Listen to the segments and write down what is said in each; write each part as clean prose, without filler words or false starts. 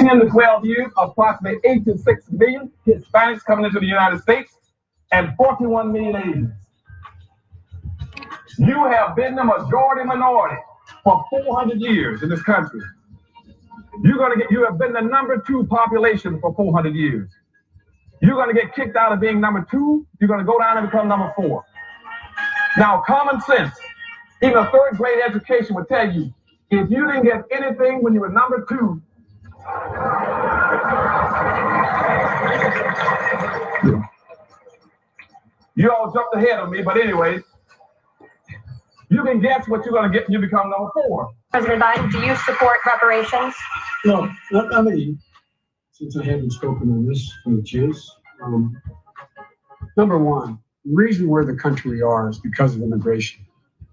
10 to 12 years, approximately 8 to 6 million Hispanics coming into the United States and 41 million Asians. You have been the majority minority for 400 years in this country. You have been the number 2 population for 400 years. You're going to get kicked out of being number 2. You're going to go down and become number 4. Now, common sense, even a 3rd grade education would tell you, if you didn't get anything when you were number 2, you all jumped ahead of me, but anyways, you can guess what you're going to get when you become number 4. President Biden, do you support reparations? Well, let me, since I haven't spoken on this for a chance, number one, the reason we're the country we are is because of immigration.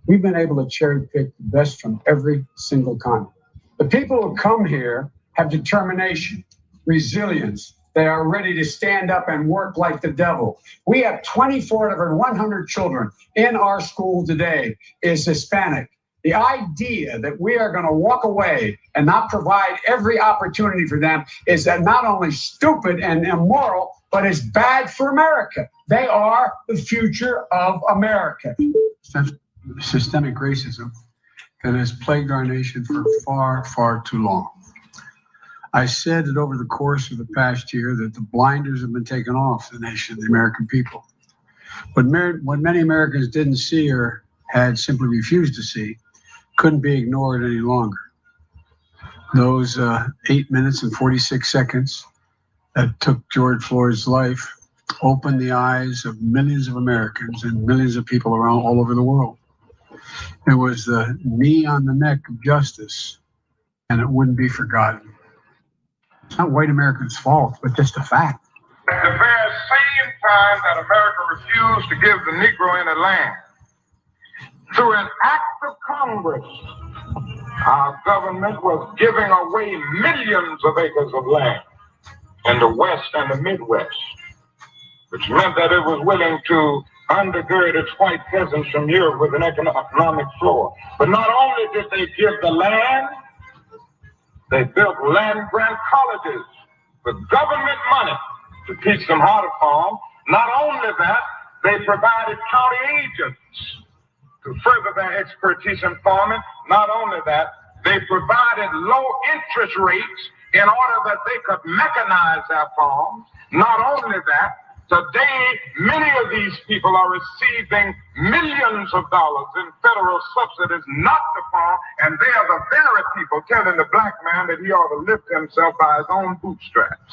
We've been able to cherry pick the best from every single continent. The people who come here have determination, resilience. They are ready to stand up and work like the devil. We have 24 out of 100 children in our school today is Hispanic. The idea that we are going to walk away and not provide every opportunity for them is not only stupid and immoral, but it's bad for America. They are the future of America. Systemic racism that has plagued our nation for far, far too long. I said that over the course of the past year that the blinders have been taken off the nation, the American people. But what many Americans didn't see or had simply refused to see couldn't be ignored any longer. Those 8 minutes and 46 seconds that took George Floyd's life opened the eyes of millions of Americans and millions of people around all over the world. It was the knee on the neck of justice, and it wouldn't be forgotten. It's not white Americans' fault, but just a fact. At the very same time that America refused to give the Negro any land, through an act of Congress, our government was giving away millions of acres of land in the West and the Midwest, which meant that it was willing to undergird its white peasants from Europe with an economic floor. But not only did they give the land, they built land-grant colleges with government money to teach them how to farm. Not only that, they provided county agents to further their expertise in farming. Not only that, they provided low interest rates in order that they could mechanize their farms. Not only that, today, many of these people are receiving millions of dollars in federal subsidies not to farm, and they are the very people telling the black man that he ought to lift himself by his own bootstraps.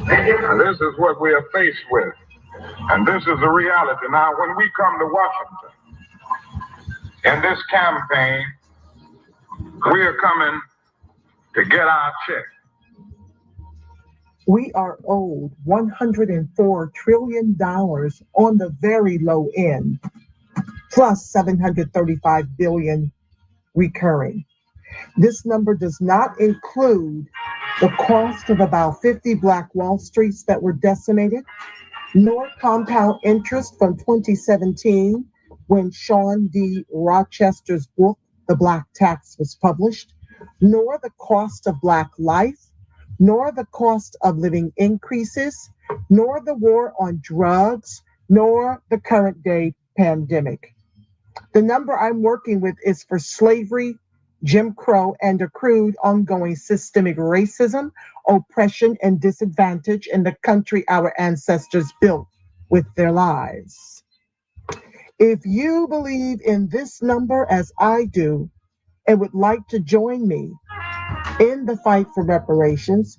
And this is what we are faced with. And this is the reality. Now, when we come to Washington, in this campaign, we are coming to get our check. We are owed $104 trillion on the very low end, plus $735 billion recurring. This number does not include the cost of about 50 Black Wall Streets that were decimated, nor compound interest from 2017 when Sean D. Rochester's book, The Black Tax, was published, nor the cost of Black life, nor the cost of living increases, nor the war on drugs, nor the current day pandemic. The number I'm working with is for slavery, Jim Crow, and accrued ongoing systemic racism, oppression, and disadvantage in the country our ancestors built with their lives. If you believe in this number as I do and would like to join me in the fight for reparations,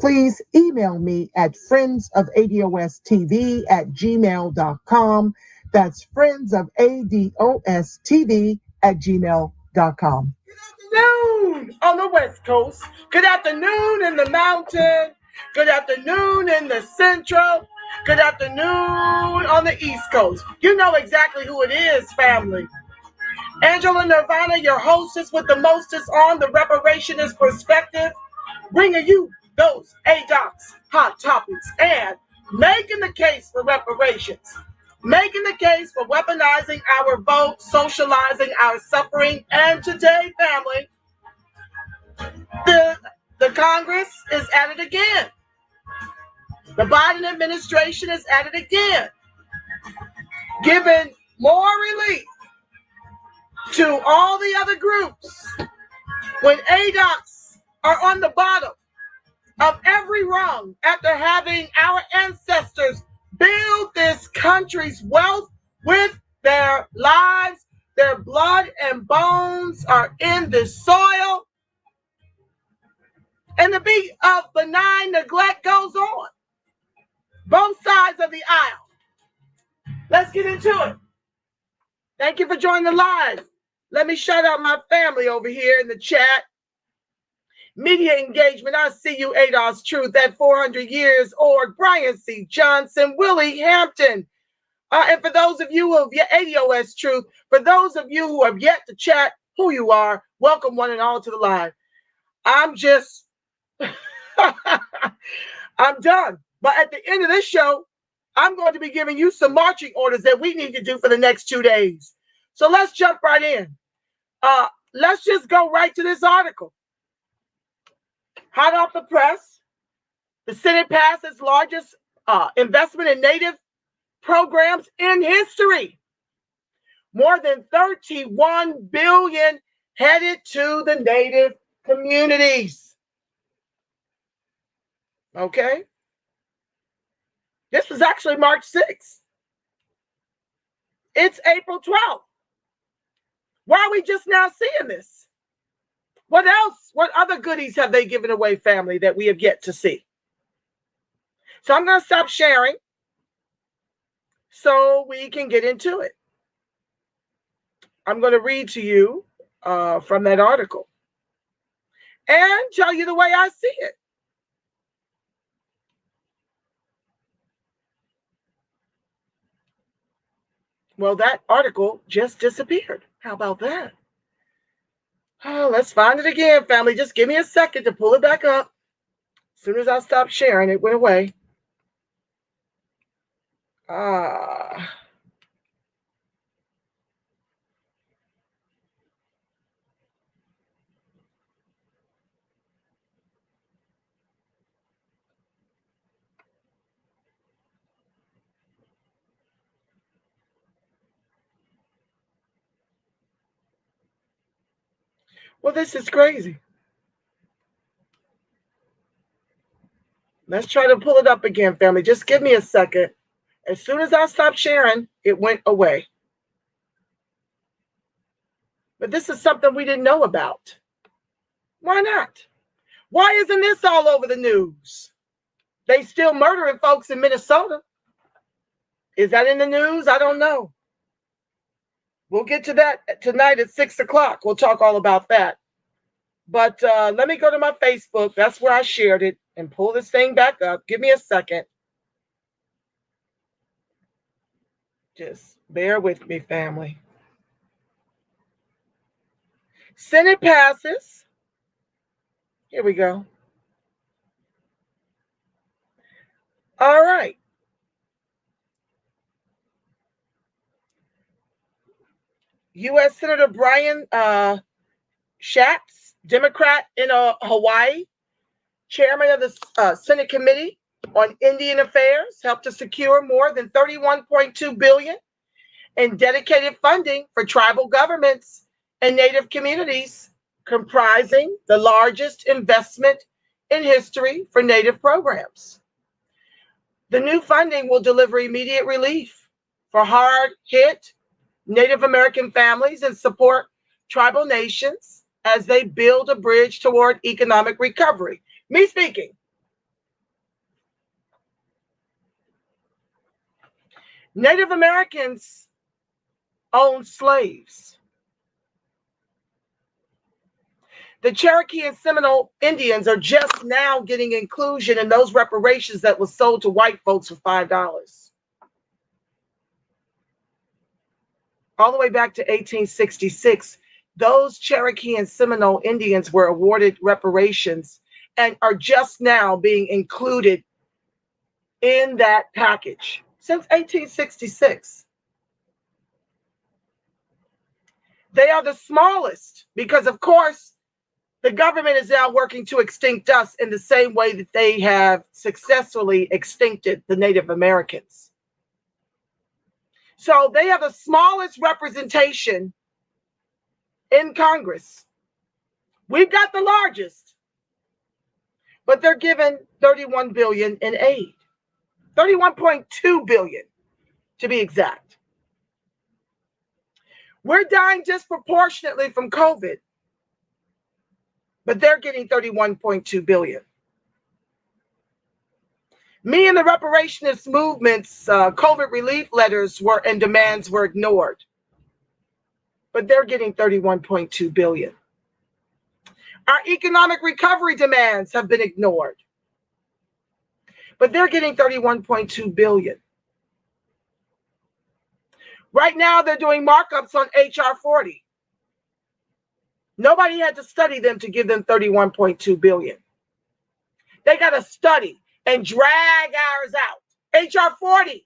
please email me at friendsofadostv@gmail.com. That's friendsofadostv@gmail.com. Good afternoon on the West Coast. Good afternoon in the mountain. Good afternoon in the central. Good afternoon on the East Coast. You know exactly who it is, family. Angela Nirvana, your hostess with the mostest on the reparationist perspective, bringing you those ADOCS hot topics and making the case for reparations, making the case for weaponizing our vote, socializing our suffering. And today, family, the Congress is at it again. The Biden administration is at it again, giving more relief to all the other groups when ADOCS are on the bottom of every rung after having our ancestors build this country's wealth with their lives. Their blood and bones are in this soil. And the beat of benign neglect goes on. Both sides of the aisle. Let's get into it. Thank you for joining the live. Let me shout out my family over here in the chat. Media engagement, I see you, ADOS Truth at 400 Years Org, Brian C. Johnson, Willie Hampton. And for those of you who have yet, ADOS Truth, for those of you who have yet to chat who you are, welcome one and all to the live. I'm just, I'm done. But at the end of this show, I'm going to be giving you some marching orders that we need to do for the next 2 days. So let's jump right in. Let's just go right to this article. Hot off the press, the Senate passed its largest investment in Native programs in history. More than $31 billion headed to the Native communities. Okay? This was actually March 6th. It's April 12th. Why are we just now seeing this? What else? What other goodies have they given away, family, that we have yet to see? So I'm going to stop sharing so we can get into it. I'm going to read to you from that article and tell you the way I see it. Well, that article just disappeared. How about that? Oh, let's find it again, family. Just give me a second to pull it back up. As soon as I stopped sharing, it went away. Well, this is crazy. Let's try to pull it up again, family. Just give me a second. As soon as I stopped sharing, it went away. But this is something we didn't know about. Why not? Why isn't this all over the news? They still murdering folks in Minnesota. Is that in the news? I don't know. We'll get to that tonight at 6 o'clock. We'll talk all about that. But let me go to my Facebook. That's where I shared it, and pull this thing back up. Give me a second. Just bear with me, family. Senate passes. Here we go. All right. U.S. Senator Brian Schatz, Democrat in Hawaii, chairman of the Senate Committee on Indian Affairs, helped to secure more than $31.2 billion in dedicated funding for tribal governments and Native communities, comprising the largest investment in history for Native programs. The new funding will deliver immediate relief for hard-hit Native American families and support tribal nations as they build a bridge toward economic recovery. Me speaking. Native Americans owned slaves. The Cherokee and Seminole Indians are just now getting inclusion in those reparations that was sold to white folks for $5. All the way back to 1866, those Cherokee and Seminole Indians were awarded reparations and are just now being included in that package since 1866. They are the smallest because, of course, the government is now working to extinct us in the same way that they have successfully extincted the Native Americans. So they have the smallest representation in Congress. We've got the largest, but they're given $31 billion in aid, $31.2 billion to be exact. We're dying disproportionately from COVID, but they're getting $31.2 billion. Me and the reparationist movement's COVID relief letters and demands were ignored, but they're getting $31.2 billion. Our economic recovery demands have been ignored, but they're getting $31.2 billion. Right now, they're doing markups on HR 40. Nobody had to study them to give them $31.2 billion. They got to study and drag ours out. HR 40,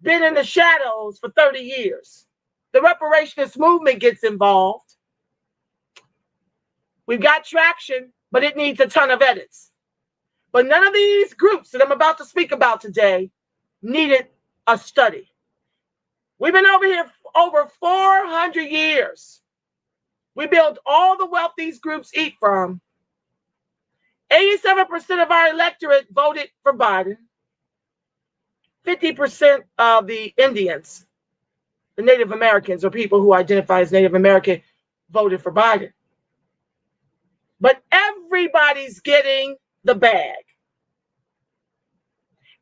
been in the shadows for 30 years. The reparationist movement gets involved. We've got traction, but it needs a ton of edits. But none of these groups that I'm about to speak about today needed a study. We've been over here over 400 years. We build all the wealth these groups eat from. 87% of our electorate voted for Biden. 50% of the Indians, the Native Americans, or people who identify as Native American, voted for Biden. But everybody's getting the bag.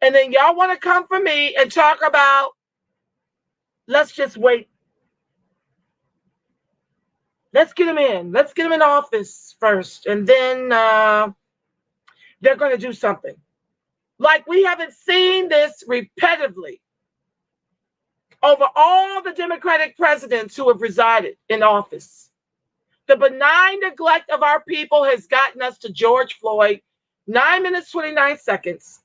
And then y'all want to come for me and talk about, let's just wait. Let's get them in. Let's get them in office first. And then they're going to do something. Like we haven't seen this repetitively over all the Democratic presidents who have resided in office. The benign neglect of our people has gotten us to George Floyd, 9 minutes, 29 seconds.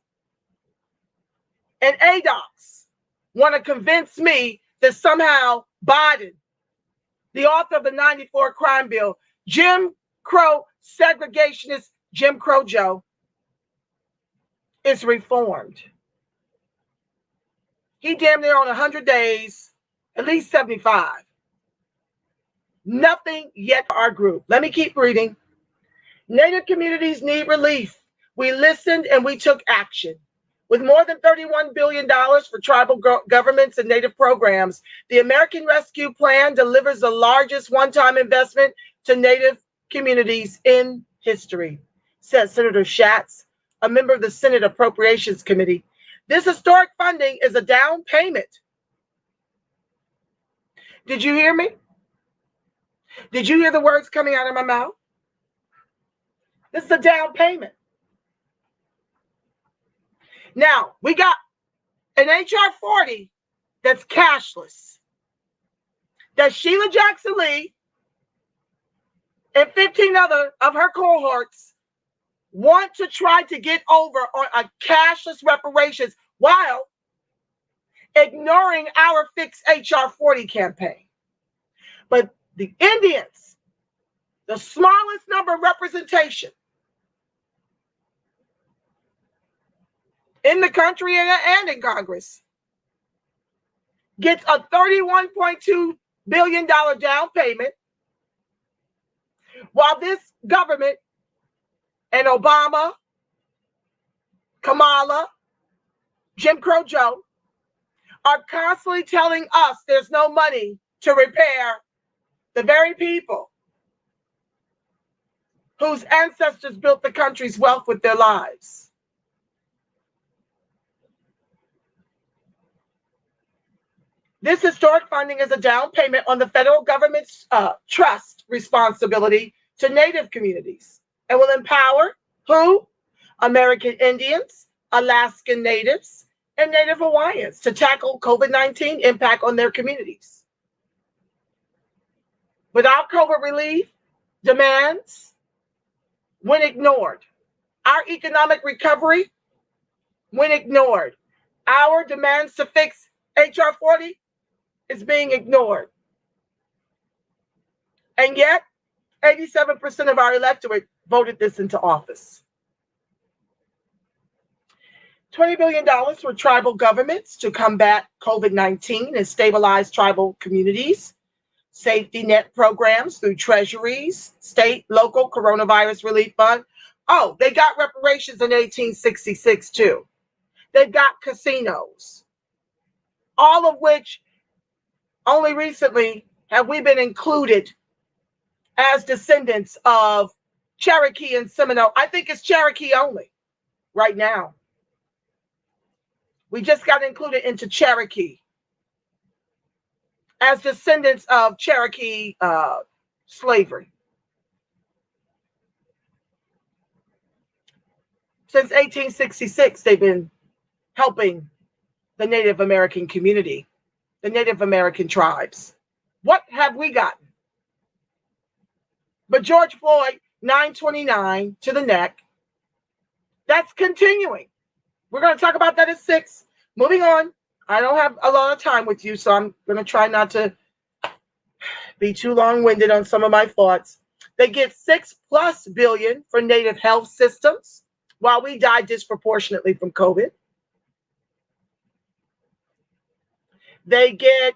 And ADOCS want to convince me that somehow Biden, the author of the 94 crime bill, Jim Crow segregationist Jim Crow Joe, is reformed. He damn near on 100 days, at least 75. Nothing yet for our group. Let me keep reading. Native communities need relief. We listened and we took action. With more than $31 billion for tribal governments and Native programs, the American Rescue Plan delivers the largest one-time investment to Native communities in history, said Senator Schatz, a member of the Senate Appropriations Committee. This historic funding is a down payment. Did you hear me? Did you hear the words coming out of my mouth? This is a down payment. Now, we got an HR 40 that's cashless, that Sheila Jackson Lee and 15 other of her cohorts want to try to get over on a cashless reparations while ignoring our Fix HR 40 campaign. But the Indians, the smallest number of representation in the country and in Congress, gets a $31.2 billion down payment, while this government and Obama, Kamala, Jim Crow Joe are constantly telling us there's no money to repair the very people whose ancestors built the country's wealth with their lives. This historic funding is a down payment on the federal government's trust responsibility to Native communities and will empower who? American Indians, Alaskan Natives, and Native Hawaiians to tackle COVID-19 impact on their communities. Without COVID relief demands, when ignored, our economic recovery, when ignored, our demands to fix HR 40 is being ignored. And yet, 87% of our electorate voted this into office. $20 billion for tribal governments to combat COVID-19 and stabilize tribal communities. Safety net programs through treasuries, state, local coronavirus relief fund. Oh, they got reparations in 1866 too. They've got casinos, all of which only recently have we been included as descendants of Cherokee and Seminole. I think it's Cherokee only right now. We just got included into Cherokee as descendants of Cherokee slavery. Since 1866, they've been helping the Native American community, the Native American tribes. What have we gotten? But George Floyd, 9/29 to the neck, that's continuing. We're going to talk about that at 6. Moving on. I don't have a lot of time with you, so I'm going to try not to be too long-winded on some of my thoughts. They get $6+ billion for Native health systems while we die disproportionately from COVID. They get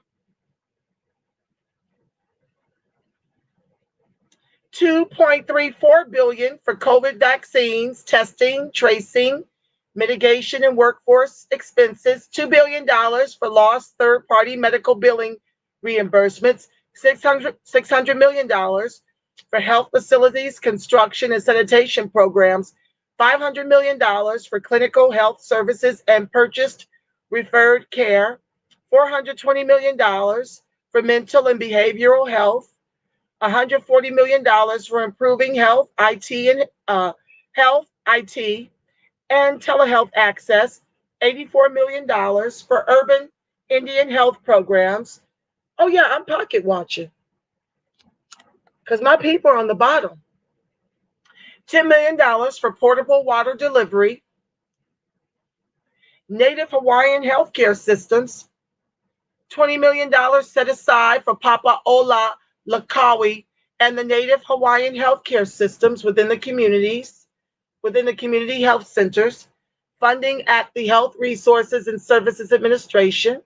$2.34 billion for COVID vaccines, testing, tracing, mitigation, and workforce expenses, $2 billion for lost third-party medical billing reimbursements, $600 million for health facilities, construction, and sanitation programs, $500 million for clinical health services and purchased referred care, $420 million for mental and behavioral health, $140 million for improving health, IT, and telehealth access, $84 million for urban Indian health programs. Oh yeah, I'm pocket watching because my people are on the bottom. $10 million for portable water delivery, Native Hawaiian healthcare systems, $20 million set aside for Papa Ola Lakawi and the Native Hawaiian healthcare systems within the communities, within the community health centers, funding at the Health Resources and Services Administration,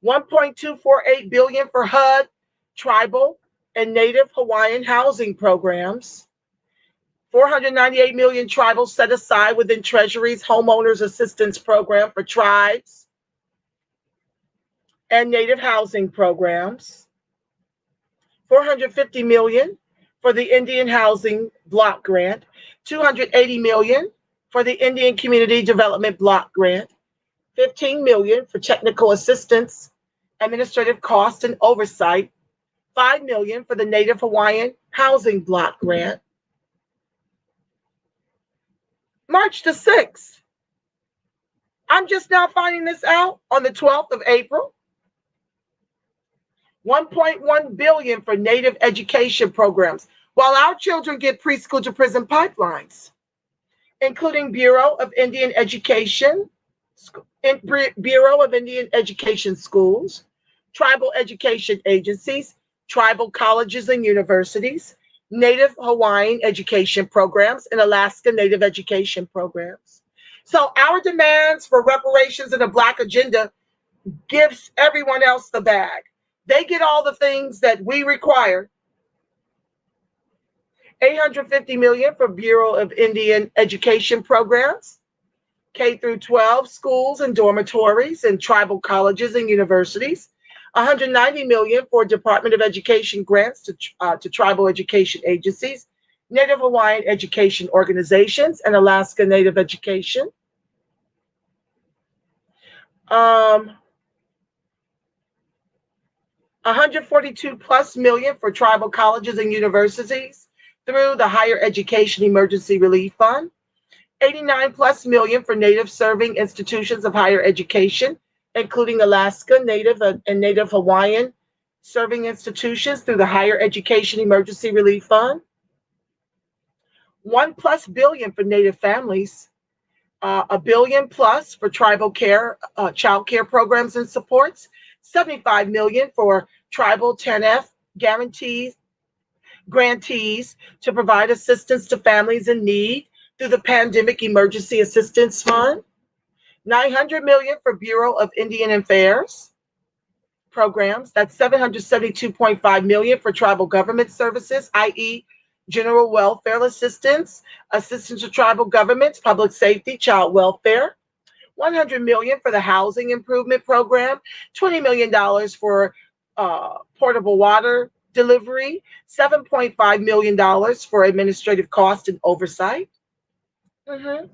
$1.248 billion for HUD, tribal, and Native Hawaiian housing programs, $498 million tribal set aside within Treasury's Homeowners Assistance Program for tribes and Native housing programs, $450 million for the Indian Housing Block Grant, $280 million for the Indian Community Development Block Grant, $15 million for technical assistance, administrative cost and oversight, $5 million for the Native Hawaiian Housing Block Grant. March the 6th. I'm just now finding this out on the 12th of April. $1.1 billion for Native education programs, while our children get preschool to prison pipelines, including Bureau of Indian Education schools, tribal education agencies, tribal colleges and universities, Native Hawaiian education programs, and Alaska Native education programs. So our demands for reparations and the Black agenda gives everyone else the bag. They get all the things that we require. $850 million for Bureau of Indian Education programs, K through 12 schools and dormitories and tribal colleges and universities. $190 million for Department of Education grants to tribal education agencies, Native Hawaiian education organizations, and Alaska Native education. $142+ million for tribal colleges and universities through the Higher Education Emergency Relief Fund. $89+ million for Native serving institutions of higher education, including Alaska Native and Native Hawaiian serving institutions through the Higher Education Emergency Relief Fund. $1+ billion for Native families. $1 billion+ for tribal care, child care programs and supports. $75 million for tribal 10F grantees to provide assistance to families in need through the Pandemic Emergency Assistance Fund. $900 million for Bureau of Indian Affairs programs. That's $772.5 million for tribal government services, i.e., general welfare assistance, assistance to tribal governments, public safety, child welfare. $100 million for the housing improvement program. $20 million for portable water delivery. $7.5 million for administrative cost and oversight. $600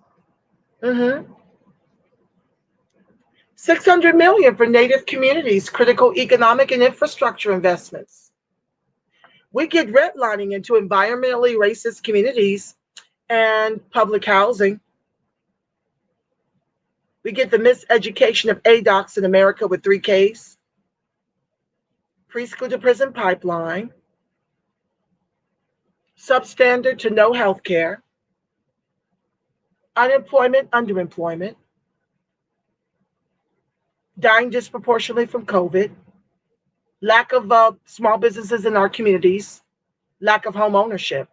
million for Native communities, critical economic and infrastructure investments. We get redlining into environmentally racist communities and public housing. We get the miseducation of ADOCS in America with 3 Ks, preschool to prison pipeline, substandard to no health care, unemployment, underemployment, dying disproportionately from COVID, lack of small businesses in our communities, lack of home ownership.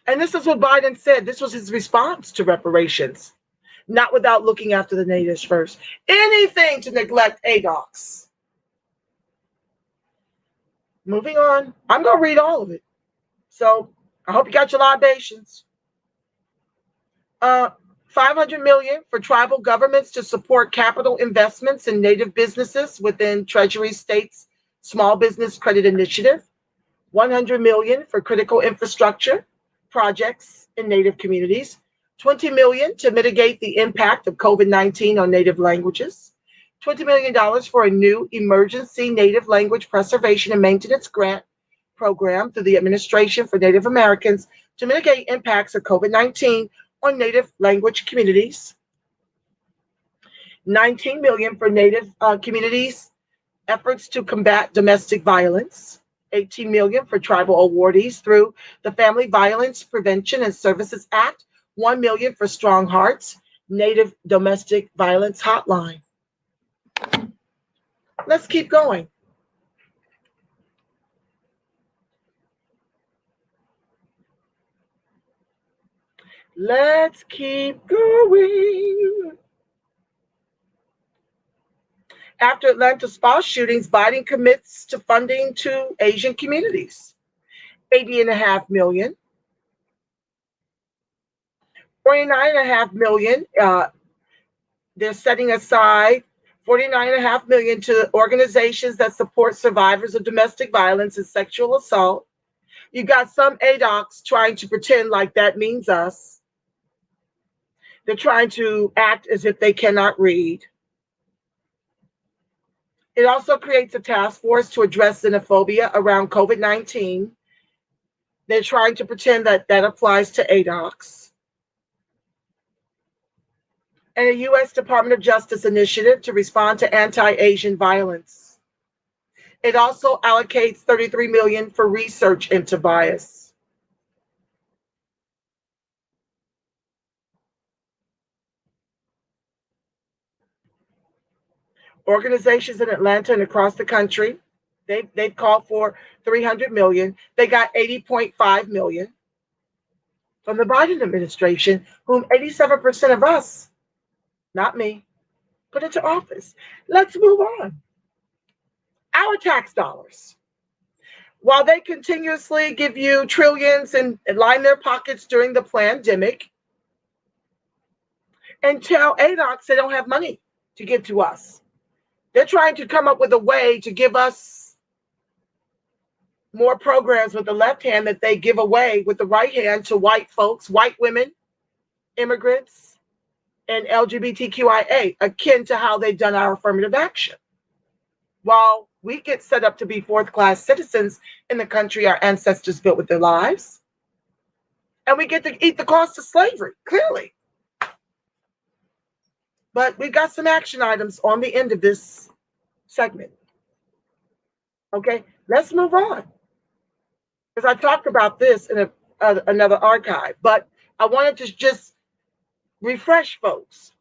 And this is what Biden said. This was his response to reparations, not without looking after the natives first. Anything to neglect ADOCS. Moving on. I'm going to read all of it. So I hope you got your libations. $500 million for tribal governments to support capital investments in Native businesses within Treasury State's Small Business Credit Initiative. $100 million for critical infrastructure projects in Native communities. $20 million to mitigate the impact of COVID-19 on Native languages. $20 million for a new emergency Native language preservation and maintenance grant program through the Administration for Native Americans to mitigate impacts of COVID-19 on Native language communities. $19 million for Native communities efforts to combat domestic violence. $18 million for tribal awardees through the Family Violence Prevention and Services Act. $1 million for Strong Hearts Native Domestic Violence Hotline. Let's keep going. Let's keep going. After Atlanta spa shootings, Biden commits to funding to Asian communities. $80.5 million. $49.5 million. They're setting aside $49.5 million to organizations that support survivors of domestic violence and sexual assault. You got some ADOCS trying to pretend like that means us. They're trying to act as if they cannot read. It also creates a task force to address xenophobia around COVID-19. They're trying to pretend that that applies to ADOCS. and a U.S. Department of Justice initiative to respond to anti-Asian violence. It also allocates $33 million for research into bias. Organizations in Atlanta and across the country, they've called for $300 million. They got $80.5 million from the Biden administration, whom 87% of us, not me, put into office. Let's move on. Our tax dollars. While they continuously give you trillions and line their pockets during the pandemic, and tell ADOCS they don't have money to give to us. They're trying to come up with a way to give us more programs with the left hand that they give away with the right hand to white folks, white women, immigrants, and LGBTQIA, akin to how they've done our affirmative action. While we get set up to be fourth-class citizens in the country our ancestors built with their lives, and we get to eat the cost of slavery, clearly. But we've got some action items on the end of this segment. Okay, let's move on. Because I talked about this in another archive, but I wanted to just refresh folks,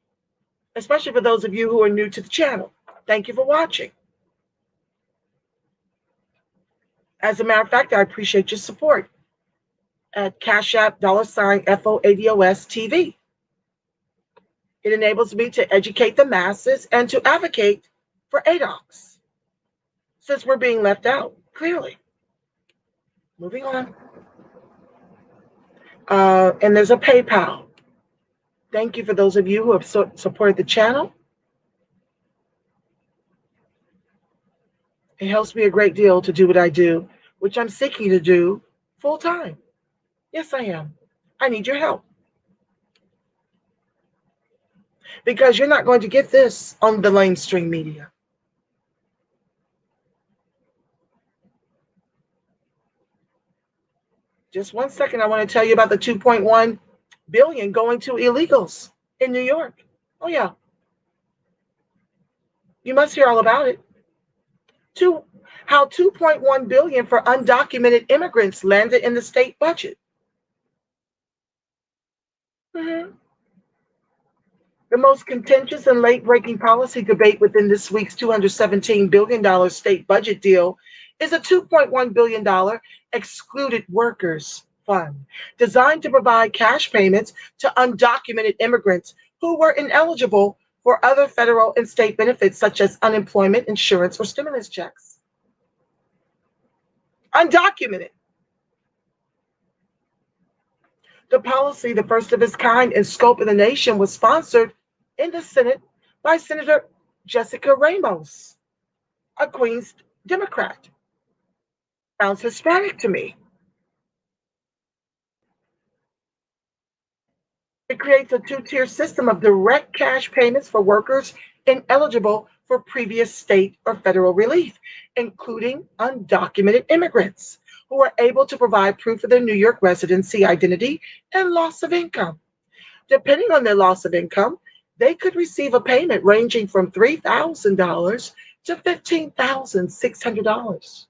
especially for those of you who are new to the channel. Thank you for watching. As a matter of fact, I appreciate your support at Cash App $FOADOS TV. It enables me to educate the masses and to advocate for ADOCS, since we're being left out, clearly. Moving on. And there's a PayPal. Thank you for those of you who have supported the channel. It helps me a great deal to do what I do, which I'm seeking to do full time. Yes, I am. I need your help. Because you're not going to get this on the mainstream media. Just 1 second, I want to tell you about the $2.1 billion going to illegals in New York. Oh yeah. You must hear all about it. How $2.1 billion for undocumented immigrants landed in the state budget. The most contentious and late-breaking policy debate within this week's $217 billion state budget deal is a $2.1 billion excluded workers fund designed to provide cash payments to undocumented immigrants who were ineligible for other federal and state benefits such as unemployment insurance or stimulus checks. Undocumented. The policy, the first of its kind in scope in the nation, was sponsored in the Senate by Senator Jessica Ramos, a Queens Democrat. Sounds Hispanic to me. It creates a two-tier system of direct cash payments for workers ineligible for previous state or federal relief, including undocumented immigrants who are able to provide proof of their New York residency, identity, and loss of income. Depending on their loss of income, they could receive a payment ranging from $3,000 to $15,600.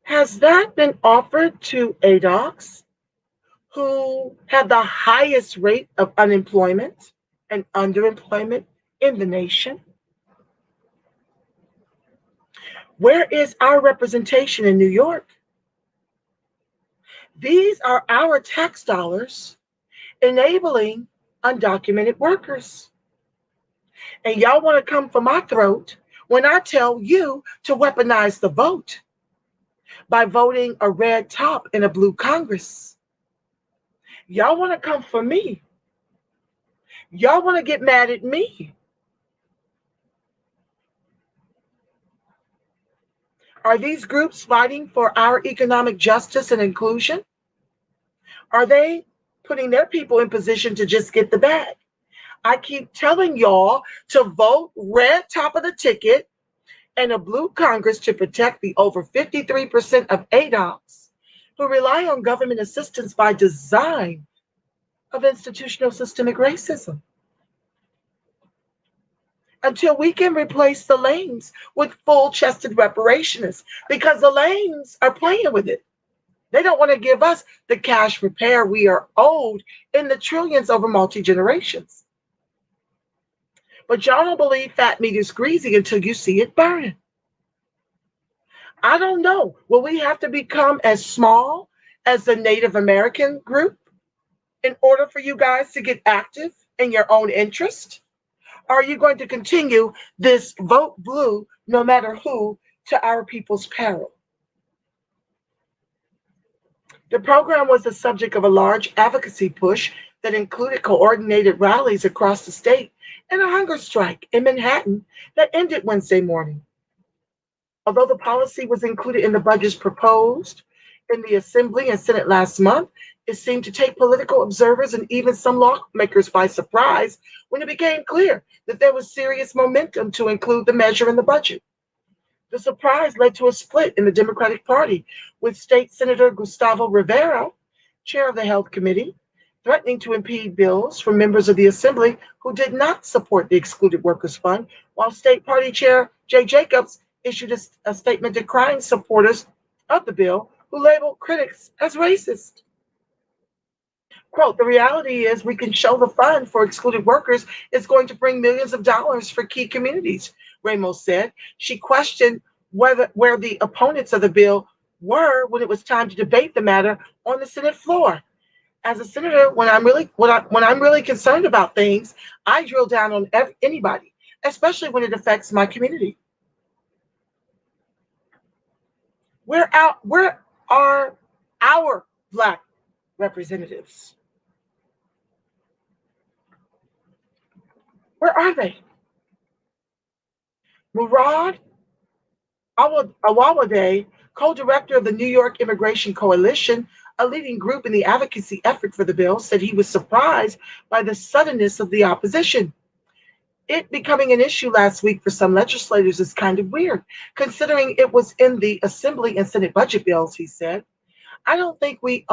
Has that been offered to ADOCS, who have the highest rate of unemployment and underemployment in the nation? Where is our representation in New York? These are our tax dollars enabling undocumented workers. And y'all want to come for my throat when I tell you to weaponize the vote by voting a red top in a blue Congress. Y'all want to come for me. Y'all want to get mad at me. Are these groups fighting for our economic justice and inclusion? Are they putting their people in position to just get the bag? I keep telling y'all to vote red top of the ticket and a blue Congress to protect the over 53% of ADOCS who rely on government assistance by design of institutional systemic racism until we can replace the lanes with full-chested reparationists, because the lanes are playing with it. They don't want to give us the cash repair we are owed in the trillions over multi-generations. But y'all don't believe fat meat is greasy until you see it burning. I don't know. Will we have to become as small as the Native American group in order for you guys to get active in your own interest? Or are you going to continue this vote blue, no matter who, to our people's peril? The program was the subject of a large advocacy push that included coordinated rallies across the state and a hunger strike in Manhattan that ended Wednesday morning. Although the policy was included in the budgets proposed in the Assembly and Senate last month, it seemed to take political observers and even some lawmakers by surprise when it became clear that there was serious momentum to include the measure in the budget. The surprise led to a split in the Democratic Party, with State Senator Gustavo Rivera, chair of the Health Committee, threatening to impede bills from members of the Assembly who did not support the Excluded Workers Fund, while State Party Chair Jay Jacobs issued a statement decrying supporters of the bill who labeled critics as racist. Quote, "The reality is we can show the fund for excluded workers is going to bring millions of dollars for key communities," Ramos said. She questioned where the opponents of the bill were when it was time to debate the matter on the Senate floor. As a senator, when I'm really concerned about things, I drill down on anybody, especially when it affects my community. Where are our Black representatives? Where are they? Murad Awawade, co-director of the New York Immigration Coalition, a leading group in the advocacy effort for the bill, said he was surprised by the suddenness of the opposition. It becoming an issue last week for some legislators is kind of weird, considering it was in the Assembly and Senate budget bills, he said. I don't think we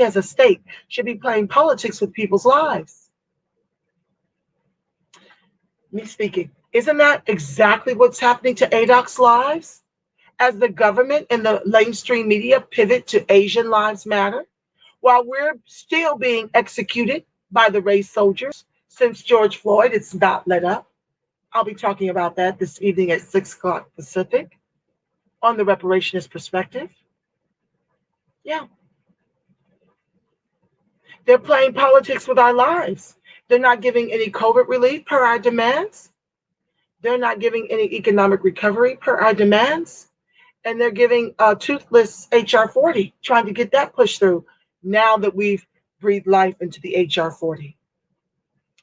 as a state should be playing politics with people's lives. Me speaking. Isn't that exactly what's happening to ADOCS lives? As the government and the mainstream media pivot to Asian Lives Matter, while we're still being executed by the race soldiers since George Floyd, it's not let up. I'll be talking about that this evening at 6 o'clock Pacific on the Reparations perspective. Yeah. They're playing politics with our lives. They're not giving any COVID relief per our demands. They're not giving any economic recovery per our demands. And they're giving a toothless HR 40, trying to get that pushed through now that we've breathed life into the HR 40.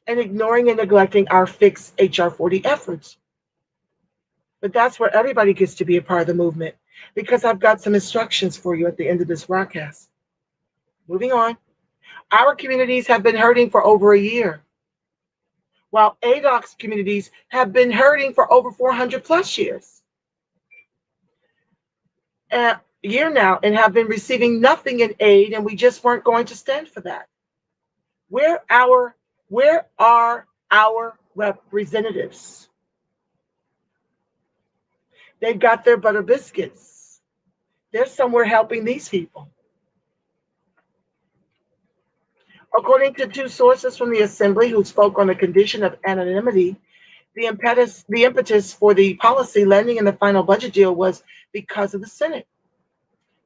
And ignoring and neglecting our fixed HR 40 efforts. But that's where everybody gets to be a part of the movement, because I've got some instructions for you at the end of this broadcast. Moving on. Our communities have been hurting for over a year, while ADOCS communities have been hurting for over 400 plus years. A year now, and have been receiving nothing in aid, and we just weren't going to stand for that. Where are our representatives? They've got their butter biscuits. They're somewhere helping these people. According to two sources from the Assembly who spoke on the condition of anonymity, the impetus for the policy landing in the final budget deal was because of the Senate.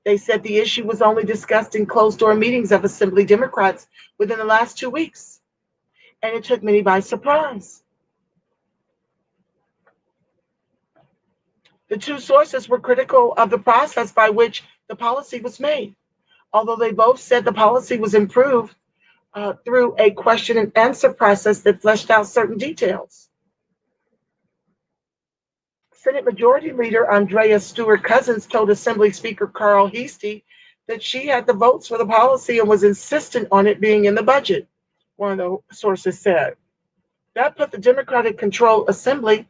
They said the issue was only discussed in closed-door meetings of Assembly Democrats within the last 2 weeks, and it took many by surprise. The two sources were critical of the process by which the policy was made, although they both said the policy was improved through a question and answer process that fleshed out certain details. Senate Majority Leader Andrea Stewart-Cousins told Assembly Speaker Carl Heastie that she had the votes for the policy and was insistent on it being in the budget, one of the sources said. That put the Democratic-controlled Assembly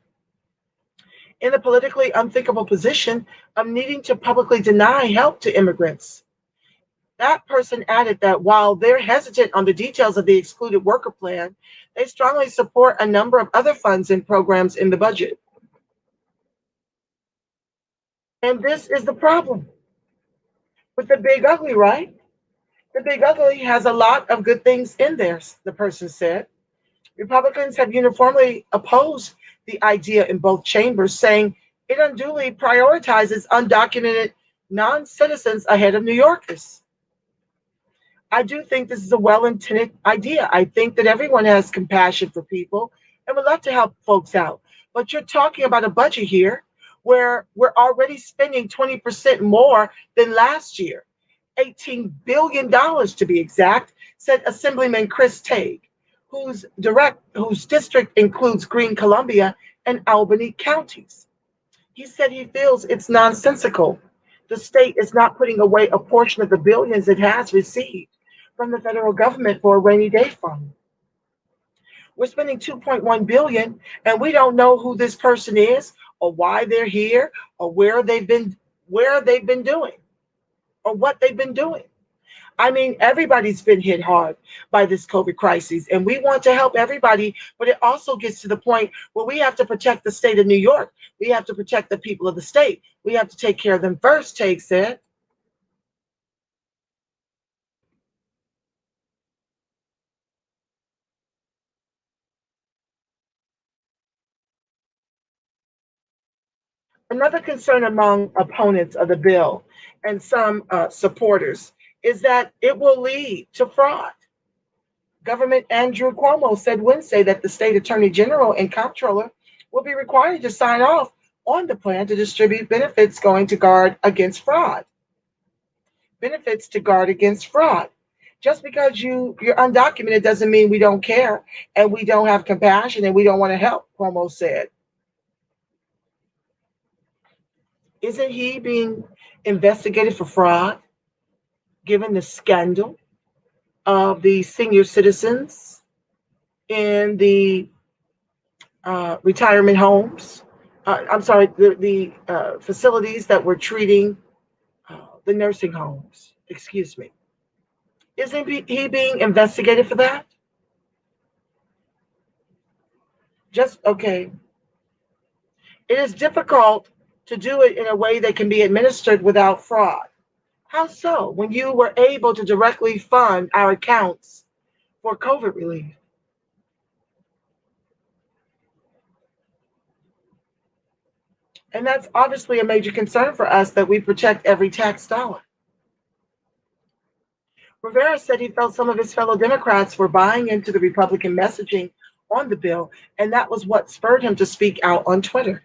in the politically unthinkable position of needing to publicly deny help to immigrants. That person added that while they're hesitant on the details of the excluded worker plan, they strongly support a number of other funds and programs in the budget. And this is the problem with the big ugly, right? The big ugly has a lot of good things in there, the person said. Republicans have uniformly opposed the idea in both chambers, saying it unduly prioritizes undocumented non citizens ahead of New Yorkers. I do think this is a well intended idea. I think that everyone has compassion for people and would love to help folks out. But you're talking about a budget here where we're already spending 20% more than last year, $18 billion to be exact, said Assemblyman Chris Tague, whose district includes Green Columbia and Albany counties. He said he feels it's nonsensical. The state is not putting away a portion of the billions it has received from the federal government for a rainy day fund. We're spending 2.1 billion and we don't know who this person is or why they're here or where they've been doing or what they've been doing. I mean, everybody's been hit hard by this COVID crisis, and we want to help everybody, but it also gets to the point where we have to protect the state of New York. We have to protect the people of the state. We have to take care of them first, Tague said. Another concern among opponents of the bill and some supporters is that it will lead to fraud. Government Andrew Cuomo said Wednesday that the state attorney general and comptroller will be required to sign off on the plan to distribute benefits going to guard against fraud. Benefits to guard against fraud. Just because you're undocumented doesn't mean we don't care and we don't have compassion and we don't want to help, Cuomo said. Isn't he being investigated for fraud, given the scandal of the senior citizens in the retirement homes? I'm sorry, the facilities that were treating the nursing homes. Excuse me. Isn't he being investigated for that? Just okay. It is difficult to do it in a way that can be administered without fraud. How so? When you were able to directly fund our accounts for COVID relief. And that's obviously a major concern for us that we protect every tax dollar. Rivera said he felt some of his fellow Democrats were buying into the Republican messaging on the bill, and that was what spurred him to speak out on Twitter.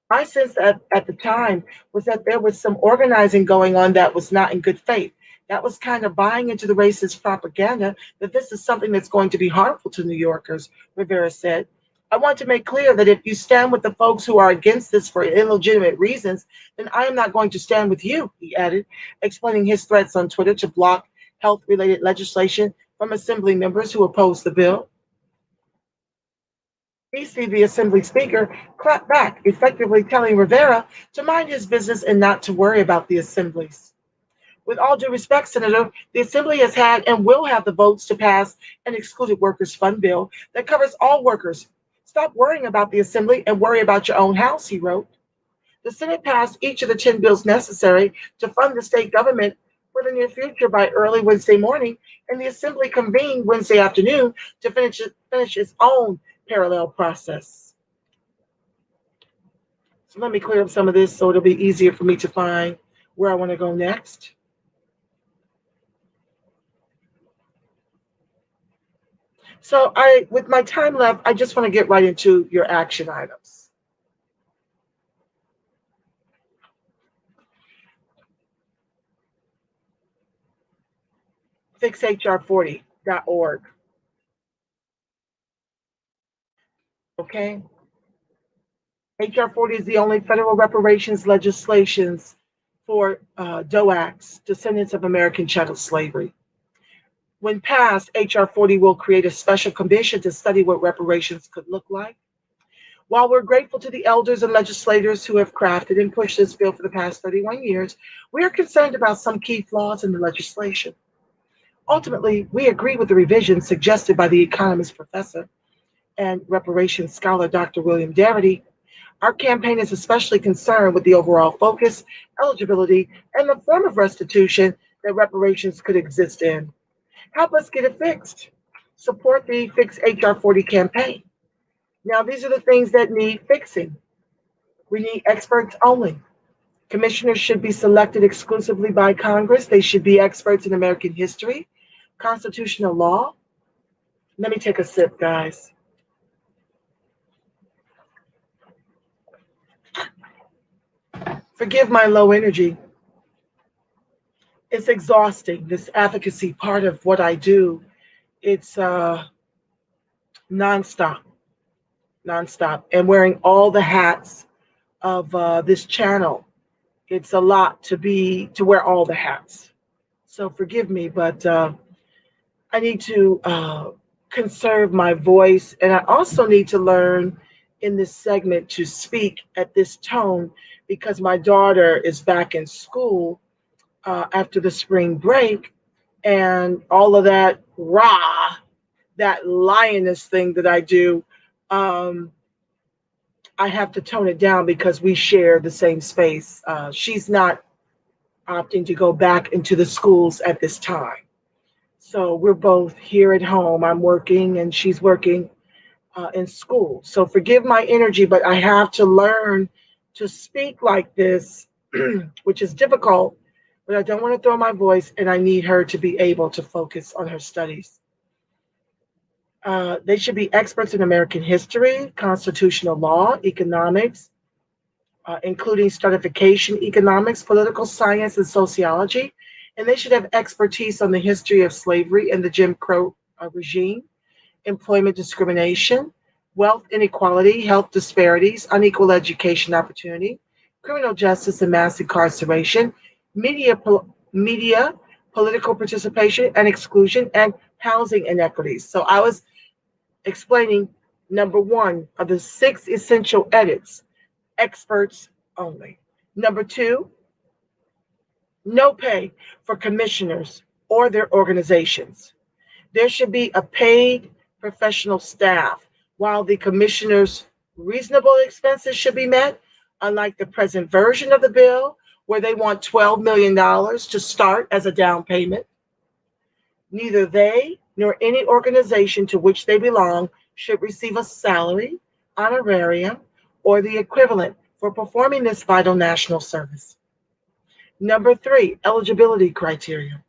My sense at the time was that there was some organizing going on that was not in good faith. That was kind of buying into the racist propaganda that this is something that's going to be harmful to New Yorkers, Rivera said. I want to make clear that if you stand with the folks who are against this for illegitimate reasons, then I am not going to stand with you, he added, explaining his threats on Twitter to block health-related legislation from assembly members who oppose the bill. DC, the Assembly Speaker, clapped back, effectively telling Rivera to mind his business and not to worry about the assemblies. With all due respect, Senator, the Assembly has had and will have the votes to pass an excluded workers fund bill that covers all workers. Stop worrying about the Assembly and worry about your own house, he wrote. The Senate passed each of the 10 bills necessary to fund the state government for the near future by early Wednesday morning, and the Assembly convened Wednesday afternoon to finish its own parallel process. So let me clear up some of this so it'll be easier for me to find where I want to go next. So with my time left, I just want to get right into your action items. FixHR40.org. Okay. HR 40 is the only federal reparations legislations for ADOCS, descendants of American chattel slavery. When passed, HR 40 will create a special commission to study what reparations could look like. While we're grateful to the elders and legislators who have crafted and pushed this bill for the past 31 years, we are concerned about some key flaws in the legislation. Ultimately, we agree with the revisions suggested by the economist professor and reparations scholar Dr. William Darity. Our campaign is especially concerned with the overall focus, eligibility, and the form of restitution that reparations could exist in. Help us get it fixed. Support the Fix HR 40 campaign. Now, these are the things that need fixing. We need experts only. Commissioners should be selected exclusively by Congress. They should be experts in American history, constitutional law. Let me take a sip, guys. Forgive my low energy. It's exhausting, this advocacy part of what I do. It's nonstop, and wearing all the hats of this channel. It's a lot to wear all the hats. So forgive me, but I need to conserve my voice, and I also need to learn in this segment to speak at this tone because my daughter is back in school after the spring break, and all of that that lioness thing that I do, I have to tone it down because we share the same space. She's not opting to go back into the schools at this time. So we're both here at home. I'm working and she's working in school. So forgive my energy, but I have to learn to speak like this, which is difficult, but I don't want to throw my voice, and I need her to be able to focus on her studies. They should be experts in American history, constitutional law, economics, including stratification economics, political science, and sociology. And they should have expertise on the history of slavery and the Jim Crow regime, employment discrimination, wealth inequality, health disparities, unequal education opportunity, criminal justice and mass incarceration, media, political participation and exclusion, and housing inequities. So I was explaining number one of the 6 essential edits, experts only. Number 2, no pay for commissioners or their organizations. There should be a paid professional staff while the commissioners' reasonable expenses should be met, unlike the present version of the bill where they want $12 million to start as a down payment. Neither they nor any organization to which they belong should receive a salary, honorarium, or the equivalent for performing this vital national service. Number 3, eligibility criteria.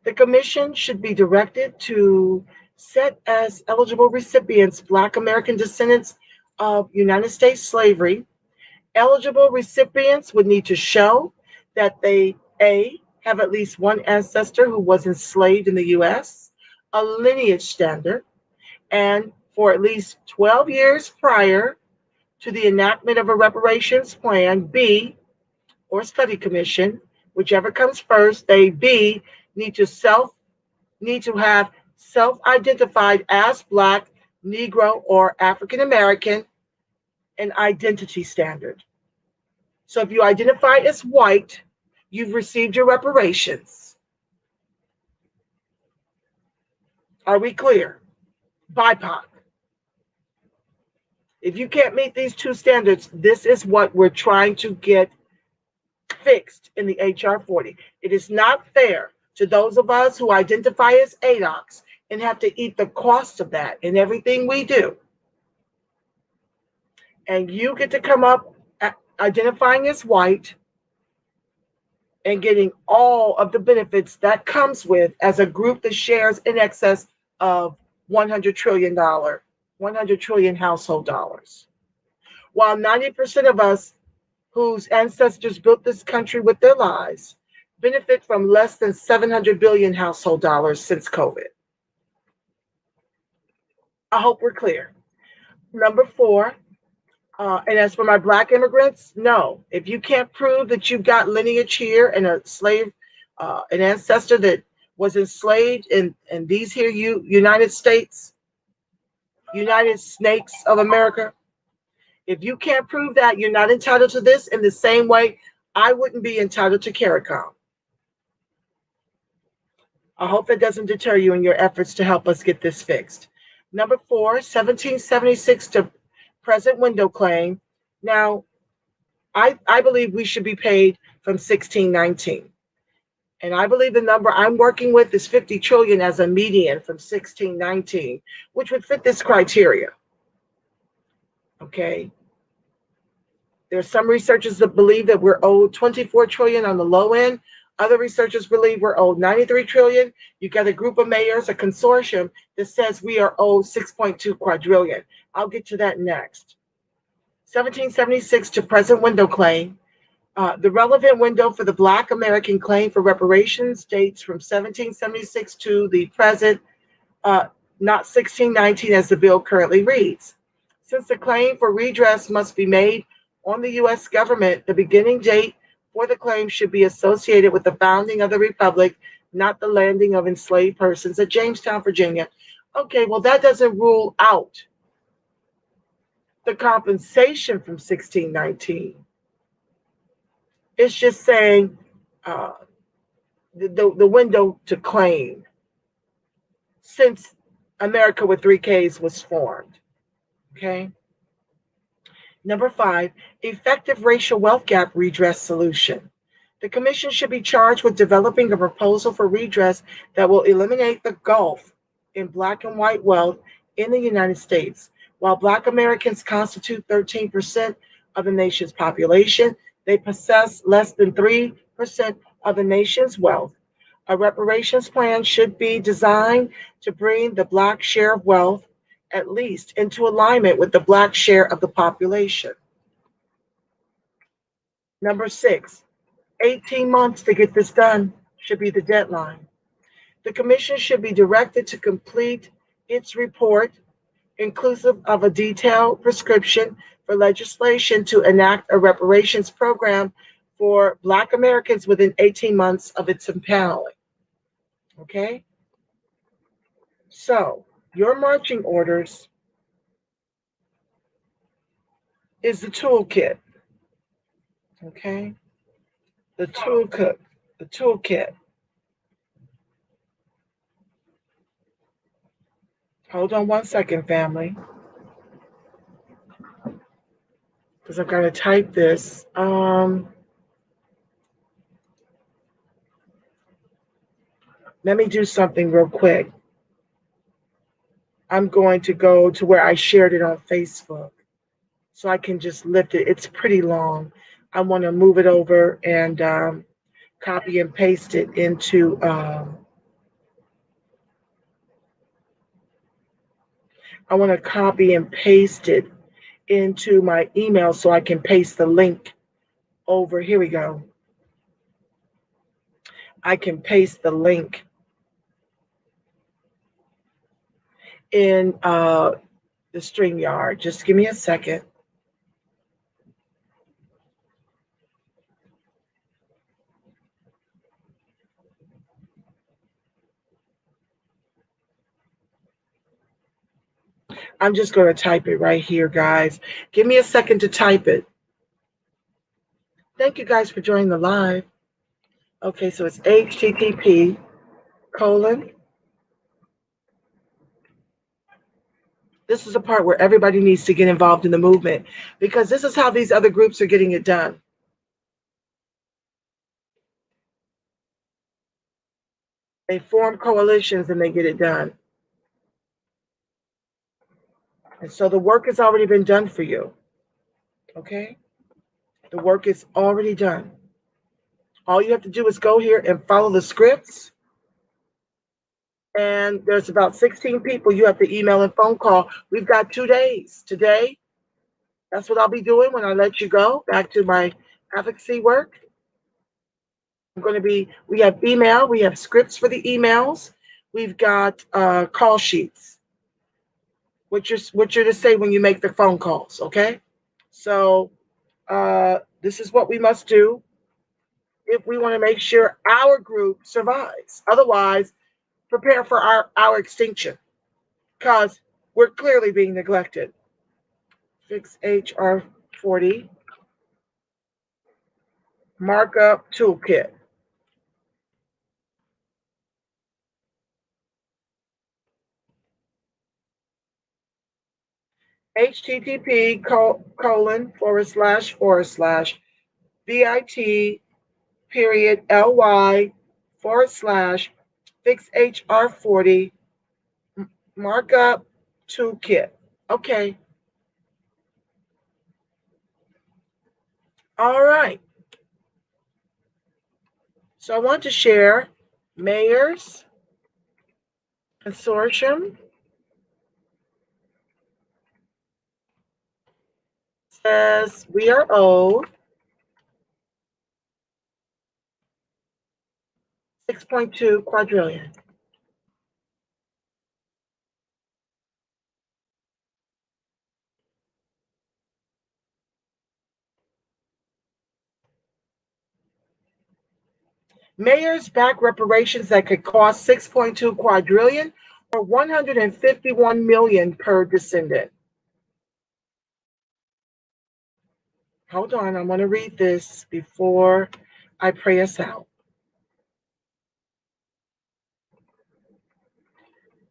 The commission should be directed to set as eligible recipients Black American descendants of United States slavery. Eligible recipients would need to show that they, A, have at least one ancestor who was enslaved in the U.S., a lineage standard, and for at least 12 years prior to the enactment of a reparations plan, B, or study commission, whichever comes first, they, B, need to have self-identified as Black, Negro, or African American, an identity standard. So if you identify as white, you've received your reparations. Are we clear? BIPOC. If you can't meet these 2 standards, this is what we're trying to get fixed in the HR 40. It is not fair to those of us who identify as ADOCS and have to eat the cost of that in everything we do. And you get to come up identifying as white and getting all of the benefits that comes with as a group that shares in excess of $100 trillion household dollars. While 90% of us whose ancestors built this country with their lives benefit from less than 700 billion household dollars since COVID. I hope we're clear. Number 4, and as for my Black immigrants, no. If you can't prove that you've got lineage here and a slave, an ancestor that was enslaved in these here United States, United Snakes of America, If you can't prove that, you're not entitled to this. In the same way, I wouldn't be entitled to CARICOM. I hope that doesn't deter you in your efforts to help us get this fixed. Number 4, 1776 to present window claim. Now, I believe we should be paid from 1619. And I believe the number I'm working with is 50 trillion as a median from 1619, which would fit this criteria. Okay. There's some researchers that believe that we're owed 24 trillion on the low end. Other researchers believe we're owed 93 trillion. You got a group of mayors, a consortium that says we are owed 6.2 quadrillion. I'll get to that next. 1776 to present window claim. The relevant window for the Black American claim for reparations dates from 1776 to the present, not 1619 as the bill currently reads. Since the claim for redress must be made on the U.S. government, the beginning date for the claim should be associated with the founding of the Republic, not the landing of enslaved persons at Jamestown, Virginia. Okay, well, that doesn't rule out the compensation from 1619. It's just saying the window to claim since America with 3 Ks was formed. Okay. Number 5, effective racial wealth gap redress solution. The commission should be charged with developing a proposal for redress that will eliminate the gulf in Black and white wealth in the United States. While Black Americans constitute 13% of the nation's population, they possess less than 3% of the nation's wealth. A reparations plan should be designed to bring the Black share of wealth at least into alignment with the Black share of the population. Number 6, 18 months to get this done should be the deadline. The commission should be directed to complete its report, inclusive of a detailed prescription for legislation to enact a reparations program for Black Americans within 18 months of its impaneling. Okay? So, your marching orders is the toolkit. Okay? The toolkit. Hold on one second, family. Because I've got to type this. Let me do something real quick. I'm going to go to where I shared it on Facebook so I can just lift it. It's pretty long. I want to move it over and copy and paste it into I want to copy and paste it into my email so I can paste the link over. Here we go. I can paste the link in the StreamYard. Just give me a second. I'm just going to type it right here, guys. Give me a second to type it. Thank you guys for joining the live. Okay, so it's http:// This is the part where everybody needs to get involved in the movement because this is how these other groups are getting it done. They form coalitions and they get it done. And so the work has already been done for you. Okay? The work is already done. All you have to do is go here and follow the scripts. And there's about 16 people you have to email and phone call. We've got 2 days. Today, that's what I'll be doing when I let you go back to my advocacy work. We have email, we have scripts for the emails. We've got call sheets. What you're to say when you make the phone calls, okay? So this is what we must do if we want to make sure our group survives. Otherwise, prepare for our extinction because we're clearly being neglected. Fix HR 40. Markup toolkit. http://bit.ly/fix HR40 markup toolkit. Okay. All right. So I want to share Mayors Consortium says we are owed 6.2 quadrillion. Mayors back reparations that could cost 6.2 quadrillion or 151 million per descendant. Hold on, I want to read this before I pray us out.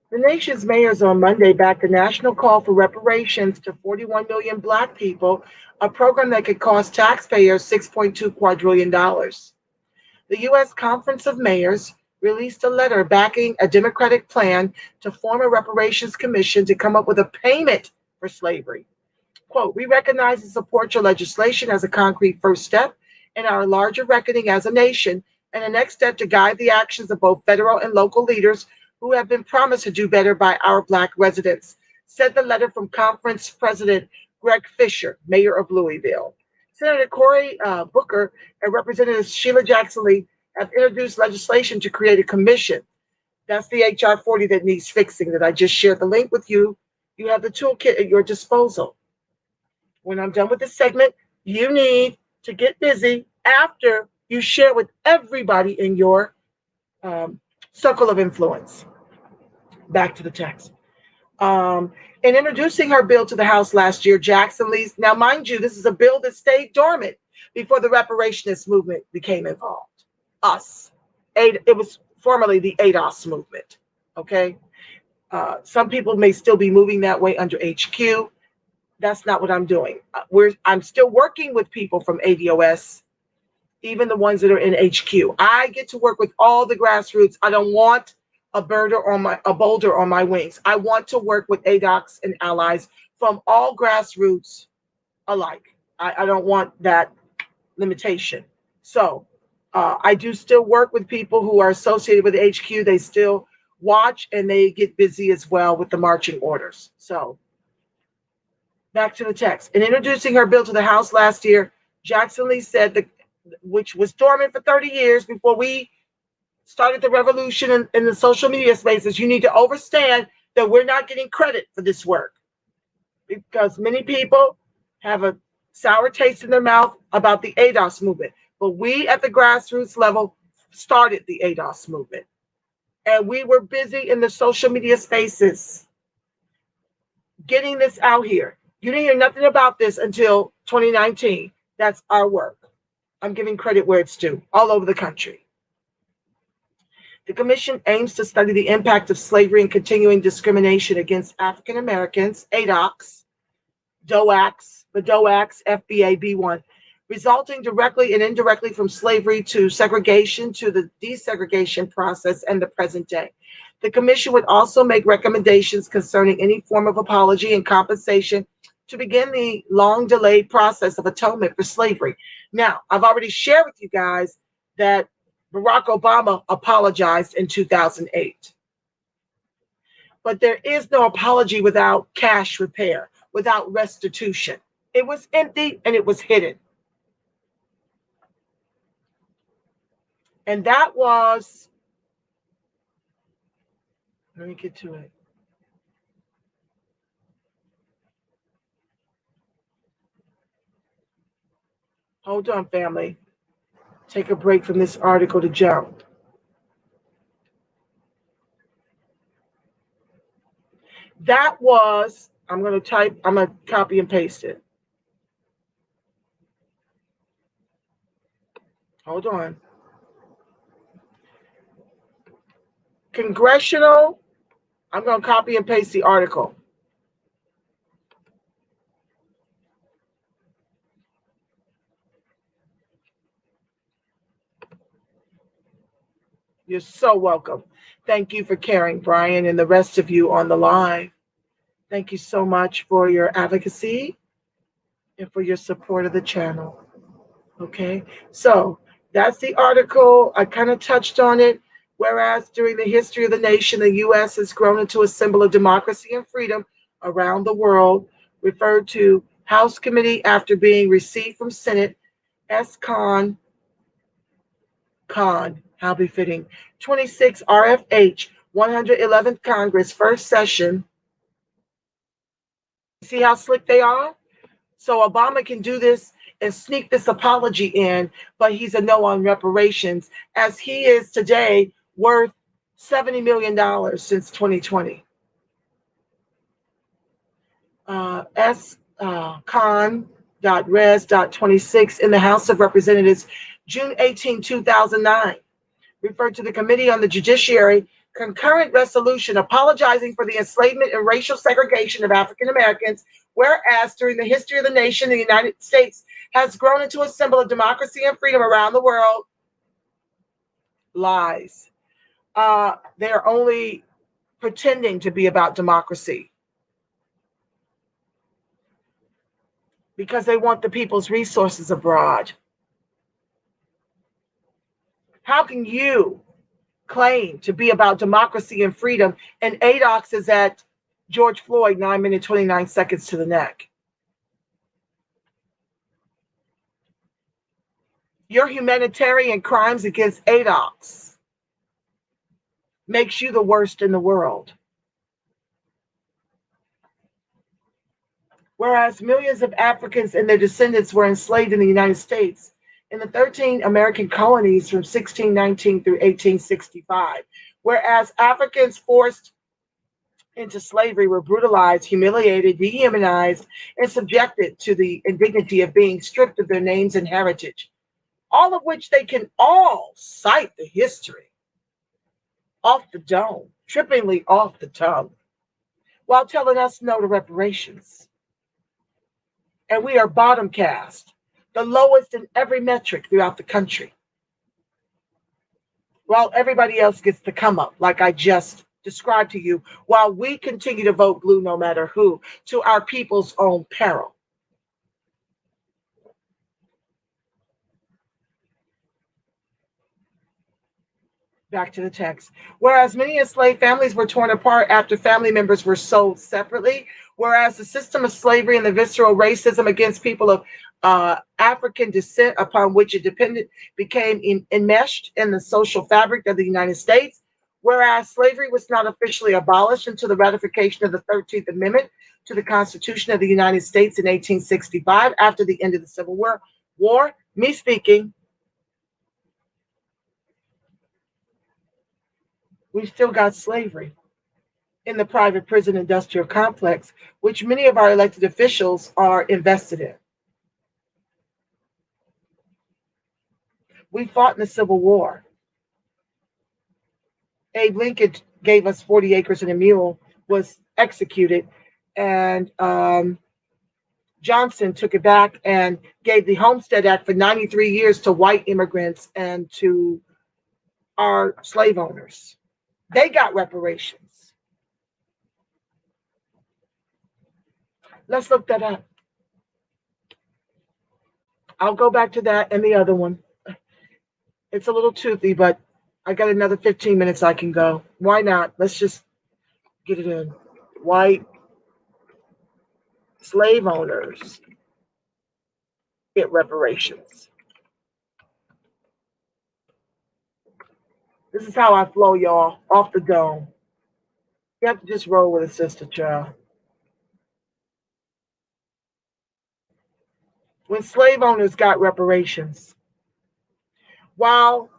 The nation's mayors on Monday backed a national call for reparations to 41 million Black people, a program that could cost taxpayers $6.2 quadrillion. The U.S. Conference of Mayors released a letter backing a Democratic plan to form a reparations commission to come up with a payment for slavery. Quote, we recognize and support your legislation as a concrete first step in our larger reckoning as a nation and a next step to guide the actions of both federal and local leaders who have been promised to do better by our Black residents, said the letter from conference president Greg Fisher, mayor of Louisville. Senator Cory Booker and Representative Sheila Jackson Lee have introduced legislation to create a commission. That's the HR 40 that needs fixing that I just shared the link with you. You have the toolkit at your disposal. When I'm done with this segment, you need to get busy after you share with everybody in your circle of influence. Back to the text. In introducing her bill to the House last year, Jackson Lee, now mind you, this is a bill that stayed dormant before the reparationist movement became involved. It was formerly the ADOCS movement, okay? Some people may still be moving that way under HQ. That's not what I'm doing. I'm still working with people from ADOS, even the ones that are in HQ. I get to work with all the grassroots. I don't want a boulder on my wings. I want to work with ADOCS and allies from all grassroots alike. I don't want that limitation. So I do still work with people who are associated with HQ. They still watch and they get busy as well with the marching orders. So back to the text. In introducing her bill to the House last year, Jackson Lee said that, which was dormant for 30 years before we started the revolution in the social media spaces, you need to understand that we're not getting credit for this work because many people have a sour taste in their mouth about the ADOS movement. But we at the grassroots level started the ADOS movement. And we were busy in the social media spaces getting this out here. You didn't hear nothing about this until 2019. That's our work. I'm giving credit where it's due, all over the country. The commission aims to study the impact of slavery and continuing discrimination against African Americans, ADOCS, DOACS, the DOACS, FBA, B1, resulting directly and indirectly from slavery to segregation to the desegregation process and the present day. The commission would also make recommendations concerning any form of apology and compensation to begin the long-delayed process of atonement for slavery. Now, I've already shared with you guys that Barack Obama apologized in 2008. But there is no apology without cash repair, without restitution. It was empty and it was hidden. And that was, let me get to it. Hold on, family. Take a break from this article to jump. That was I'm going to copy and paste it. Hold on. Congressional, I'm going to copy and paste the article. You're so welcome. Thank you for caring, Brian, and the rest of you on the live. Thank you so much for your advocacy and for your support of the channel. Okay, so that's the article. I kind of touched on it. Whereas during the history of the nation, the U.S. has grown into a symbol of democracy and freedom around the world, referred to House Committee after being received from Senate S. Con, how befitting, 26 RFH 111th Congress, first session. See how slick they are? So Obama can do this and sneak this apology in, but he's a no on reparations, as he is today worth $70 million since 2020. Con.res.26 in the House of Representatives, June 18, 2009, referred to the Committee on the Judiciary concurrent resolution apologizing for the enslavement and racial segregation of African Americans, whereas during the history of the nation, the United States has grown into a symbol of democracy and freedom around the world. Lies. They're only pretending to be about democracy because they want the people's resources abroad. How can you claim to be about democracy and freedom and ADOCS is at George Floyd 9 minutes 29 seconds to the neck? Your humanitarian crimes against ADOCS makes you the worst in the world. Whereas millions of Africans and their descendants were enslaved in the United States in the 13 American colonies from 1619 through 1865, whereas Africans forced into slavery were brutalized, humiliated, dehumanized, and subjected to the indignity of being stripped of their names and heritage, all of which they can all cite the history off the dome, trippingly off the tongue, while telling us no to reparations. And we are bottom cast, the lowest in every metric throughout the country, while everybody else gets to come up, like I just described to you, while we continue to vote blue no matter who, to our people's own peril. Back to the text. Whereas many enslaved families were torn apart after family members were sold separately, whereas the system of slavery and the visceral racism against people of African descent upon which it depended became enmeshed in the social fabric of the United States, whereas slavery was not officially abolished until the ratification of the 13th Amendment to the Constitution of the United States in 1865 after the end of the Civil War. Me speaking, we still got slavery in the private prison industrial complex, which many of our elected officials are invested in. We fought in the Civil War. Abe Lincoln gave us 40 acres and a mule, was executed, and Johnson took it back and gave the Homestead Act for 93 years to white immigrants and to our slave owners. They got reparations. Let's look that up. I'll go back to that and the other one. It's a little toothy, but I got another 15 minutes I can go. Why not? Let's just get it in. White slave owners get reparations. This is how I flow, y'all, off the dome. You have to just roll with a sister, child. When slave owners got reparations, while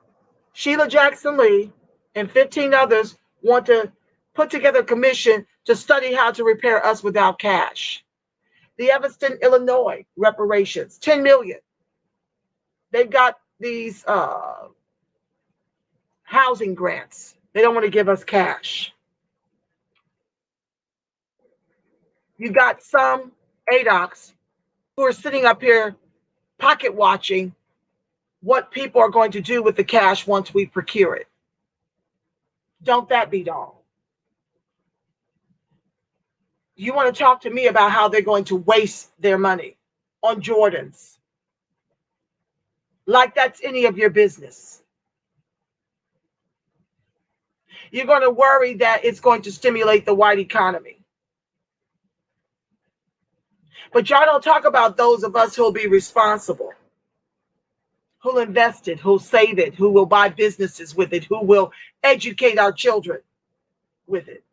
Sheila Jackson Lee and 15 others want to put together a commission to study how to repair us without cash. The Evanston, Illinois reparations, 10 million. They've got these housing grants. They don't want to give us cash. You got some ADOCS who are sitting up here pocket watching what people are going to do with the cash once we procure it. Don't that beat all? You want to talk to me about how they're going to waste their money on Jordans? Like that's any of your business. You're going to worry that it's going to stimulate the white economy. But y'all don't talk about those of us who'll be responsible, who'll invest it, who'll save it, who will buy businesses with it, who will educate our children with it.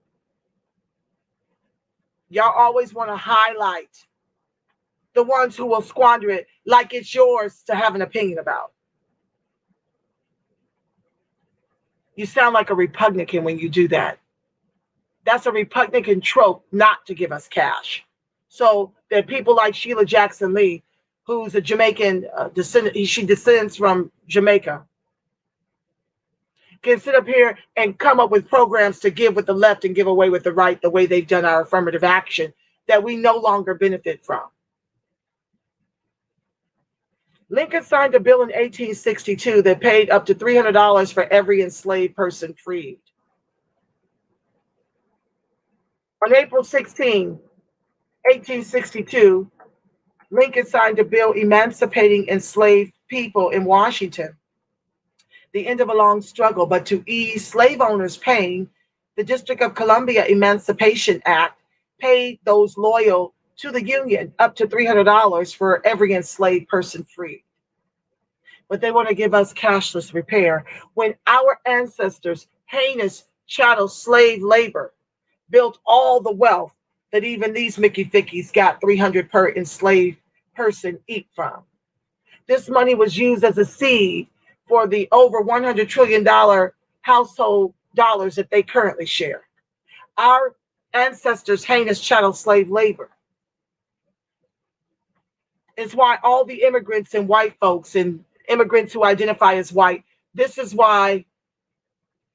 Y'all always want to highlight the ones who will squander it like it's yours to have an opinion about. You sound like a Republican when you do that. That's a Republican trope not to give us cash. So there are people like Sheila Jackson Lee, who's a Jamaican descendant. She descends from Jamaica. Can sit up here and come up with programs to give with the left and give away with the right, the way they've done our affirmative action that we no longer benefit from. Lincoln signed a bill in 1862 that paid up to $300 for every enslaved person freed. On April 16, 1862, Lincoln signed a bill emancipating enslaved people in Washington. The end of a long struggle, but to ease slave owners' pain, the District of Columbia Emancipation Act paid those loyal to the Union up to $300 for every enslaved person freed. But they want to give us cashless repair when our ancestors' heinous chattel slave labor built all the wealth that even these Mickey Fickies got $300 per enslaved person eat from. This money was used as a seed for the over $100 trillion household dollars that they currently share. Our ancestors' heinous chattel slave labor. It's why all the immigrants and white folks and immigrants who identify as white, this is why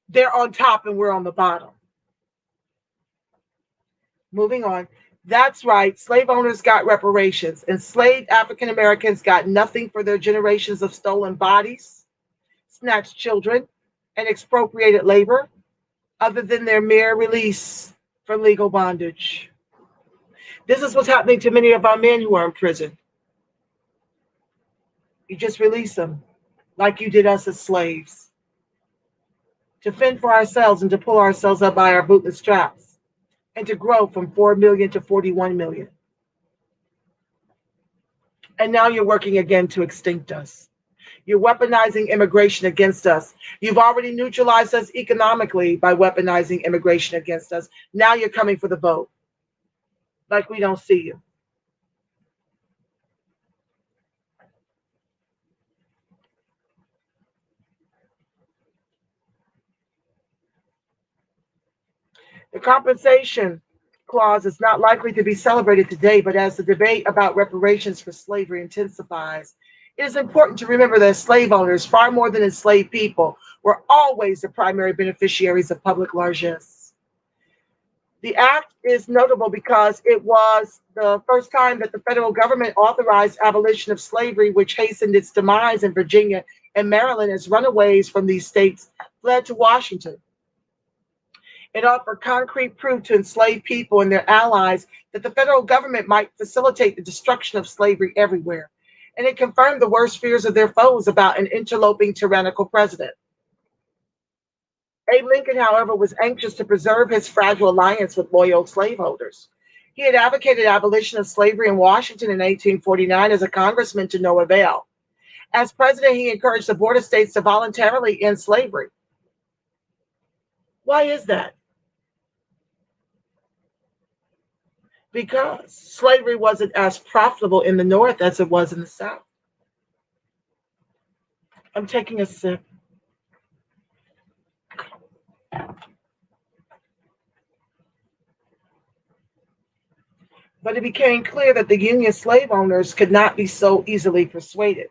they're on top and we're on the bottom. Moving on. That's right. Slave owners got reparations. Enslaved African Americans got nothing for their generations of stolen bodies, snatched children, and expropriated labor, other than their mere release from legal bondage. This is what's happening to many of our men who are in prison. You just release them like you did us as slaves, to fend for ourselves and to pull ourselves up by our bootless straps, and to grow from 4 million to 41 million. And now you're working again to extinct us. You're weaponizing immigration against us. You've already neutralized us economically by weaponizing immigration against us. Now you're coming for the vote, like we don't see you. The compensation clause is not likely to be celebrated today, but as the debate about reparations for slavery intensifies, it is important to remember that slave owners, far more than enslaved people, were always the primary beneficiaries of public largesse. The act is notable because it was the first time that the federal government authorized abolition of slavery, which hastened its demise in Virginia and Maryland as runaways from these states fled to Washington. It offered concrete proof to enslaved people and their allies that the federal government might facilitate the destruction of slavery everywhere. And it confirmed the worst fears of their foes about an interloping tyrannical president. Abe Lincoln, however, was anxious to preserve his fragile alliance with loyal slaveholders. He had advocated abolition of slavery in Washington in 1849 as a congressman to no avail. As president, he encouraged the border states to voluntarily end slavery. Why is that? Because slavery wasn't as profitable in the North as it was in the South. I'm taking a sip. But it became clear that the Union slave owners could not be so easily persuaded.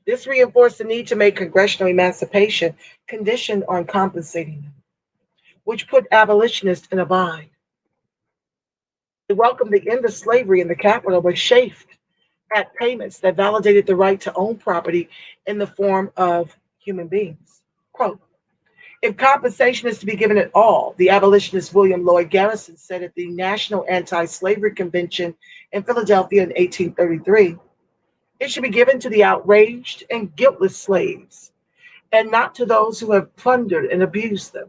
This reinforced the need to make congressional emancipation conditioned on compensating them, which put abolitionists in a bind. They welcomed the end of slavery in the Capitol, but chafed at payments that validated the right to own property in the form of human beings. Quote, if compensation is to be given at all, the abolitionist William Lloyd Garrison said at the National Anti-Slavery Convention in Philadelphia in 1833, it should be given to the outraged and guiltless slaves, and not to those who have plundered and abused them.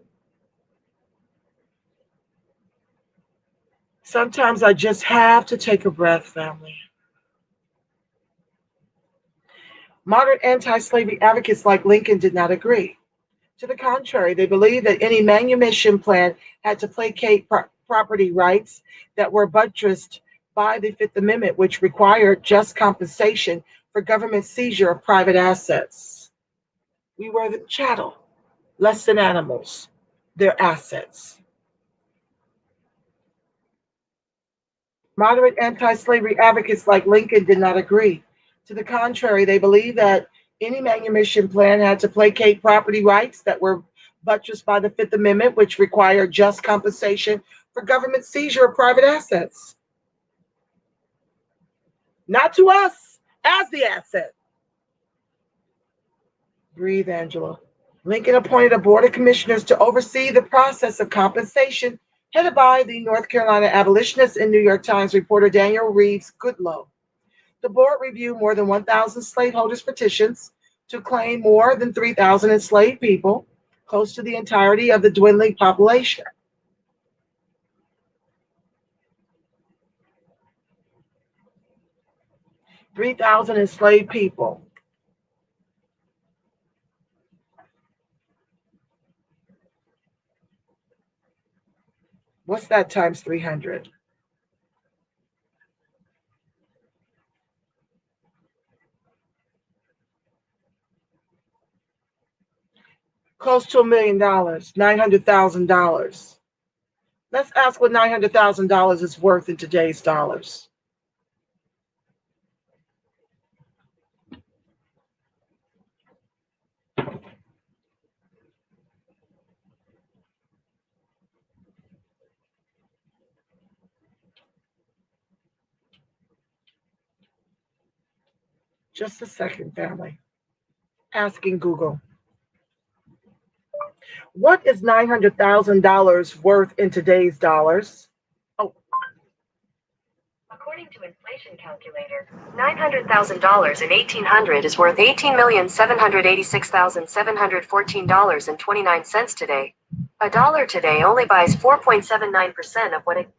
Sometimes I just have to take a breath, family. Modern anti-slavery advocates like Lincoln did not agree. To the contrary, they believed that any manumission plan had to placate property rights that were buttressed by the Fifth Amendment, which required just compensation for government seizure of private assets. We were the chattel, less than animals, their assets. Moderate anti-slavery advocates like Lincoln did not agree. To the contrary, they believed that any manumission plan had to placate property rights that were buttressed by the Fifth Amendment, which required just compensation for government seizure of private assets. Not to us as the asset. Breathe, Angela. Lincoln appointed a board of commissioners to oversee the process of compensation, headed by the North Carolina abolitionist and New York Times reporter Daniel Reeves Goodloe. The board reviewed more than 1,000 slaveholders' petitions to claim more than 3,000 enslaved people, close to the entirety of the dwindling population. $3,000 enslaved people. What's that times 300? Close to $1 million, $900,000. Let's ask what $900,000 is worth in today's dollars. Just a second, family. Asking Google. What is $900,000 worth in today's dollars? Oh. According to inflation calculator, $900,000 in 1800 is worth $18,786,714.29 today. A dollar today only buys 4.79% of what it.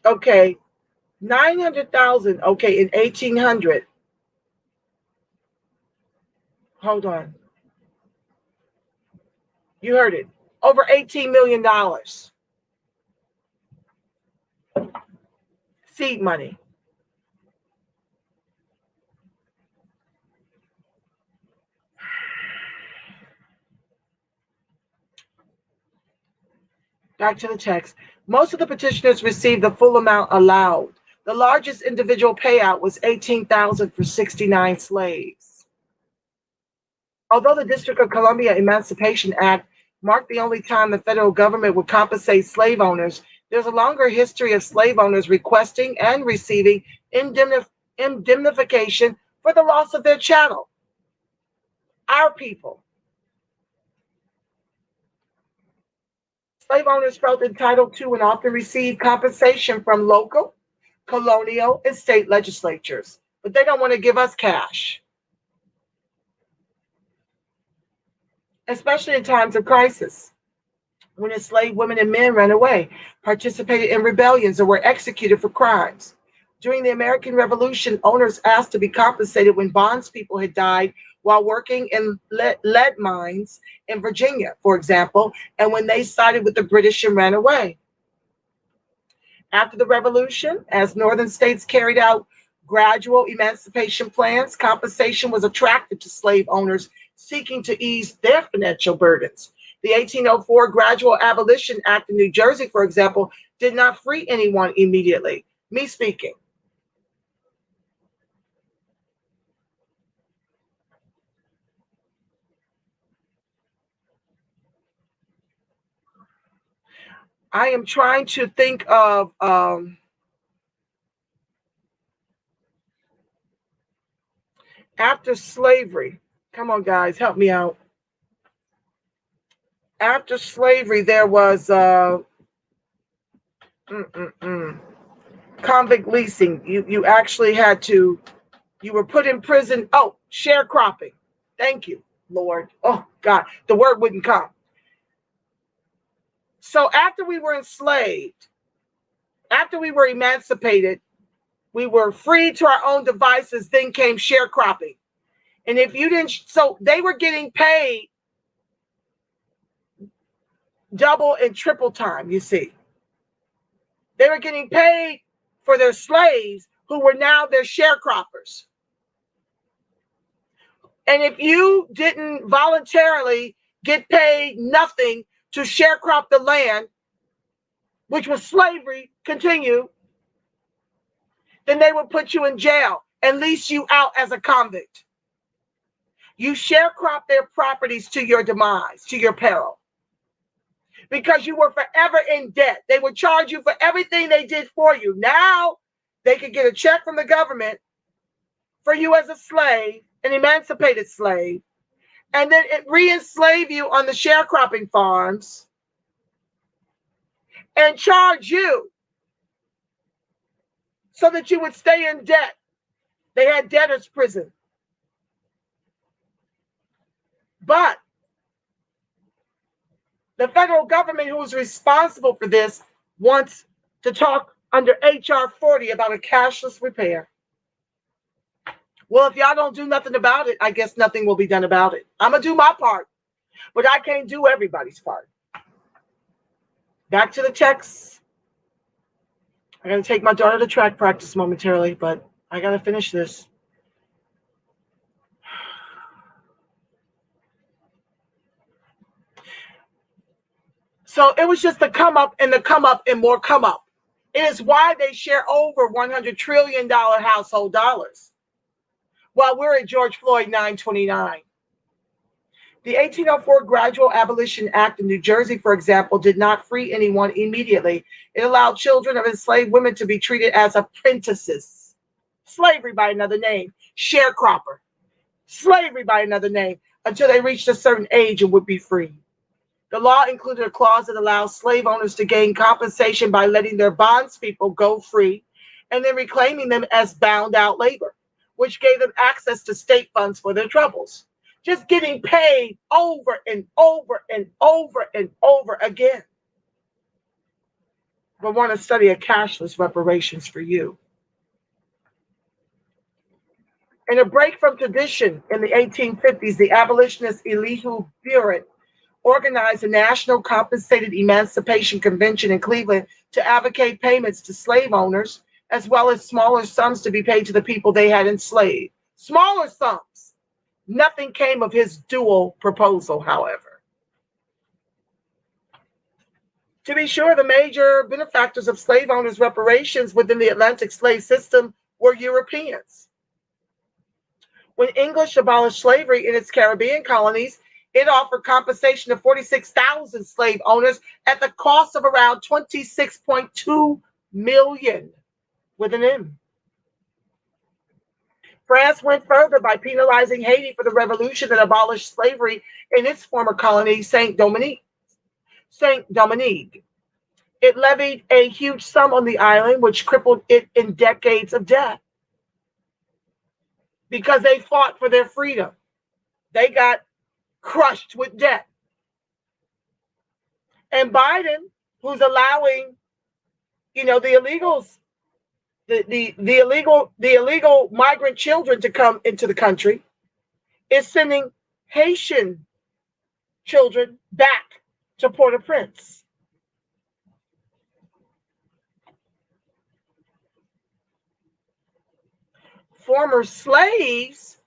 Okay, 900,000. Okay, in 1800. Hold on. You heard it. Over $18 million. Seed money. Back to the text. Most of the petitioners received the full amount allowed. The largest individual payout was $18,000 for 69 slaves. Although the District of Columbia Emancipation Act marked the only time the federal government would compensate slave owners, there's a longer history of slave owners requesting and receiving indemnification for the loss of their chattel. Our people. Slave owners felt entitled to and often received compensation from local, colonial, and state legislatures, but they don't want to give us cash. Especially in times of crisis, when enslaved women and men ran away, participated in rebellions, or were executed for crimes. During the American Revolution, owners asked to be compensated when bondspeople had died while working in lead mines in Virginia, for example, and when they sided with the British and ran away. After the Revolution, as northern states carried out gradual emancipation plans, compensation was attracted to slave owners seeking to ease their financial burdens. The 1804 Gradual Abolition Act in New Jersey, for example, did not free anyone immediately. Me speaking. I am trying to think of after slavery. Come on, guys, help me out. After slavery, there was convict leasing. You actually had to, you were put in prison. Oh, sharecropping. Thank you, Lord. Oh, God, the word wouldn't come. So after we were enslaved, after we were emancipated, we were free to our own devices, then came sharecropping. And if you didn't, so they were getting paid double and triple time, you see. They were getting paid for their slaves who were now their sharecroppers. And if you didn't voluntarily get paid nothing to sharecrop the land, which was slavery, continue, then they would put you in jail and lease you out as a convict. You sharecrop their properties to your demise, to your peril, because you were forever in debt. They would charge you for everything they did for you. Now they could get a check from the government for you as a slave, an emancipated slave, and then it re-enslave you on the sharecropping farms and charge you so that you would stay in debt. They had debtor's prison. But the federal government, who was responsible for this, wants to talk under HR 40 about a cashless repair. Well, if y'all don't do nothing about it, I guess nothing will be done about it. I'm going to do my part, but I can't do everybody's part. Back to the text. I'm going to take my daughter to track practice momentarily, but I got to finish this. So it was just the come up and the come up and more come up. It is why they share over $100 trillion household dollars, while we're at George Floyd 929. The 1804 Gradual Abolition Act in New Jersey, for example, did not free anyone immediately. It allowed children of enslaved women to be treated as apprentices. Slavery by another name, sharecropper. Slavery by another name, until they reached a certain age and would be free. The law included a clause that allows slave owners to gain compensation by letting their bondspeople go free and then reclaiming them as bound out labor, which gave them access to state funds for their troubles. Just getting paid over and over and over and over again. But want to study a cashless reparations for you. In a break from tradition in the 1850s, the abolitionist Elihu Burritt organized a national compensated emancipation convention in Cleveland to advocate payments to slave owners, as well as smaller sums to be paid to the people they had enslaved. Smaller sums. Nothing came of his dual proposal, however. To be sure, the major benefactors of slave owners' reparations within the Atlantic slave system were Europeans. When English abolished slavery in its Caribbean colonies, it offered compensation to 46,000 slave owners at the cost of around $26.2 million with an M. France went further by penalizing Haiti for the revolution that abolished slavery in its former colony, Saint Dominique. It levied a huge sum on the island, which crippled it in decades of debt because they fought for their freedom. They got crushed with debt. And Biden, who's allowing, the illegals, the illegal migrant children to come into the country, is sending Haitian children back to Port-au-Prince. Former slaves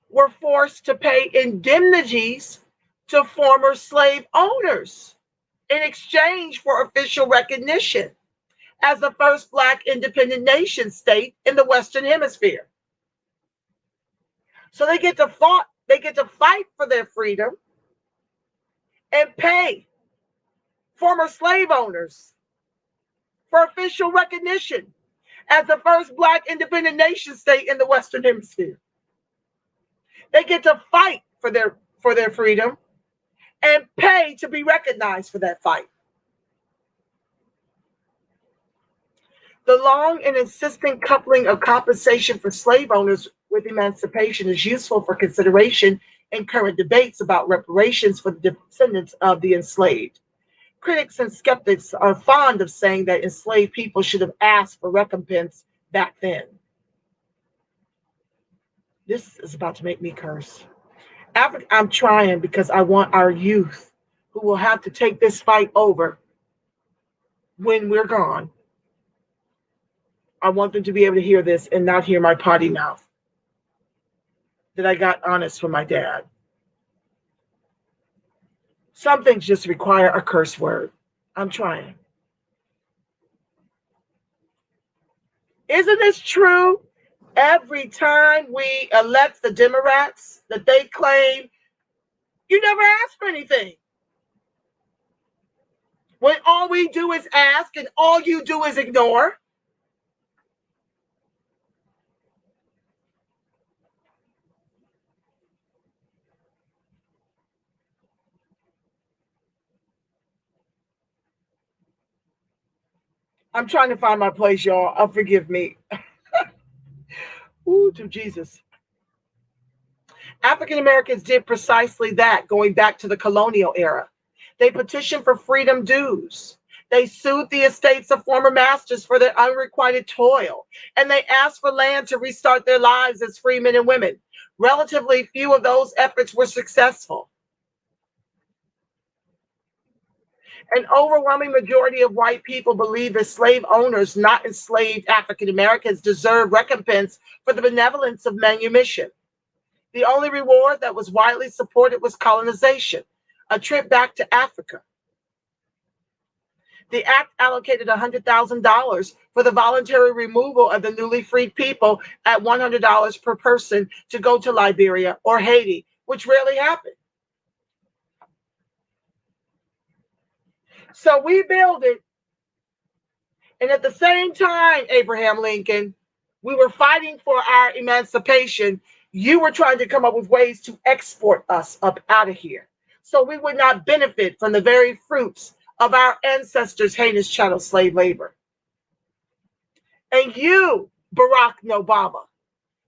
were forced to pay indemnities to former slave owners in exchange for official recognition as the first Black independent nation state in the Western Hemisphere. So they get to fight for their freedom and pay former slave owners for official recognition as the first Black independent nation state in the Western Hemisphere. They get to fight for their freedom and pay to be recognized for that fight. The long and insistent coupling of compensation for slave owners with emancipation is useful for consideration in current debates about reparations for the descendants of the enslaved. Critics and skeptics are fond of saying that enslaved people should have asked for recompense back then. This is about to make me curse. I'm trying because I want our youth who will have to take this fight over when we're gone. I want them to be able to hear this and not hear my potty mouth that I got honest from my dad. Some things just require a curse word. I'm trying. Isn't this true? Every time we elect the Democrats, that they claim you never asked for anything. When all we do is ask and all you do is ignore. I'm trying to find my place, y'all. Forgive me. Ooh, to Jesus. African Americans did precisely that, going back to the colonial era. They petitioned for freedom dues. They sued the estates of former masters for their unrequited toil, and they asked for land to restart their lives as free men and women. Relatively few of those efforts were successful. An overwhelming majority of white people believe that slave owners, not enslaved African Americans, deserve recompense for the benevolence of manumission. The only reward that was widely supported was colonization, a trip back to Africa. The act allocated $100,000 for the voluntary removal of the newly freed people at $100 per person to go to Liberia or Haiti, which rarely happened. So we built it. And at the same time, Abraham Lincoln, we were fighting for our emancipation. You were trying to come up with ways to export us up out of here so we would not benefit from the very fruits of our ancestors' heinous chattel slave labor. And you, Barack Obama,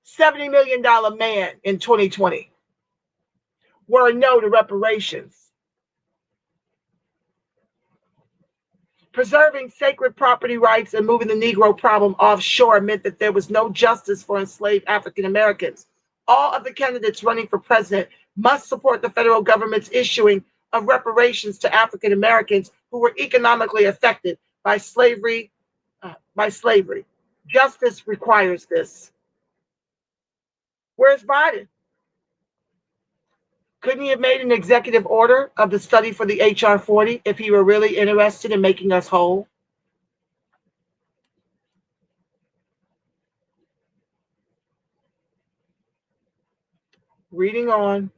$70 million man in 2020, were a no to reparations. Preserving sacred property rights and moving the Negro problem offshore meant that there was no justice for enslaved African Americans. All of the candidates running for president must support the federal government's issuing of reparations to African Americans who were economically affected by slavery. Justice requires this. Where's Biden? Couldn't he have made an executive order of the study for the HR 40 if he were really interested in making us whole? Reading on.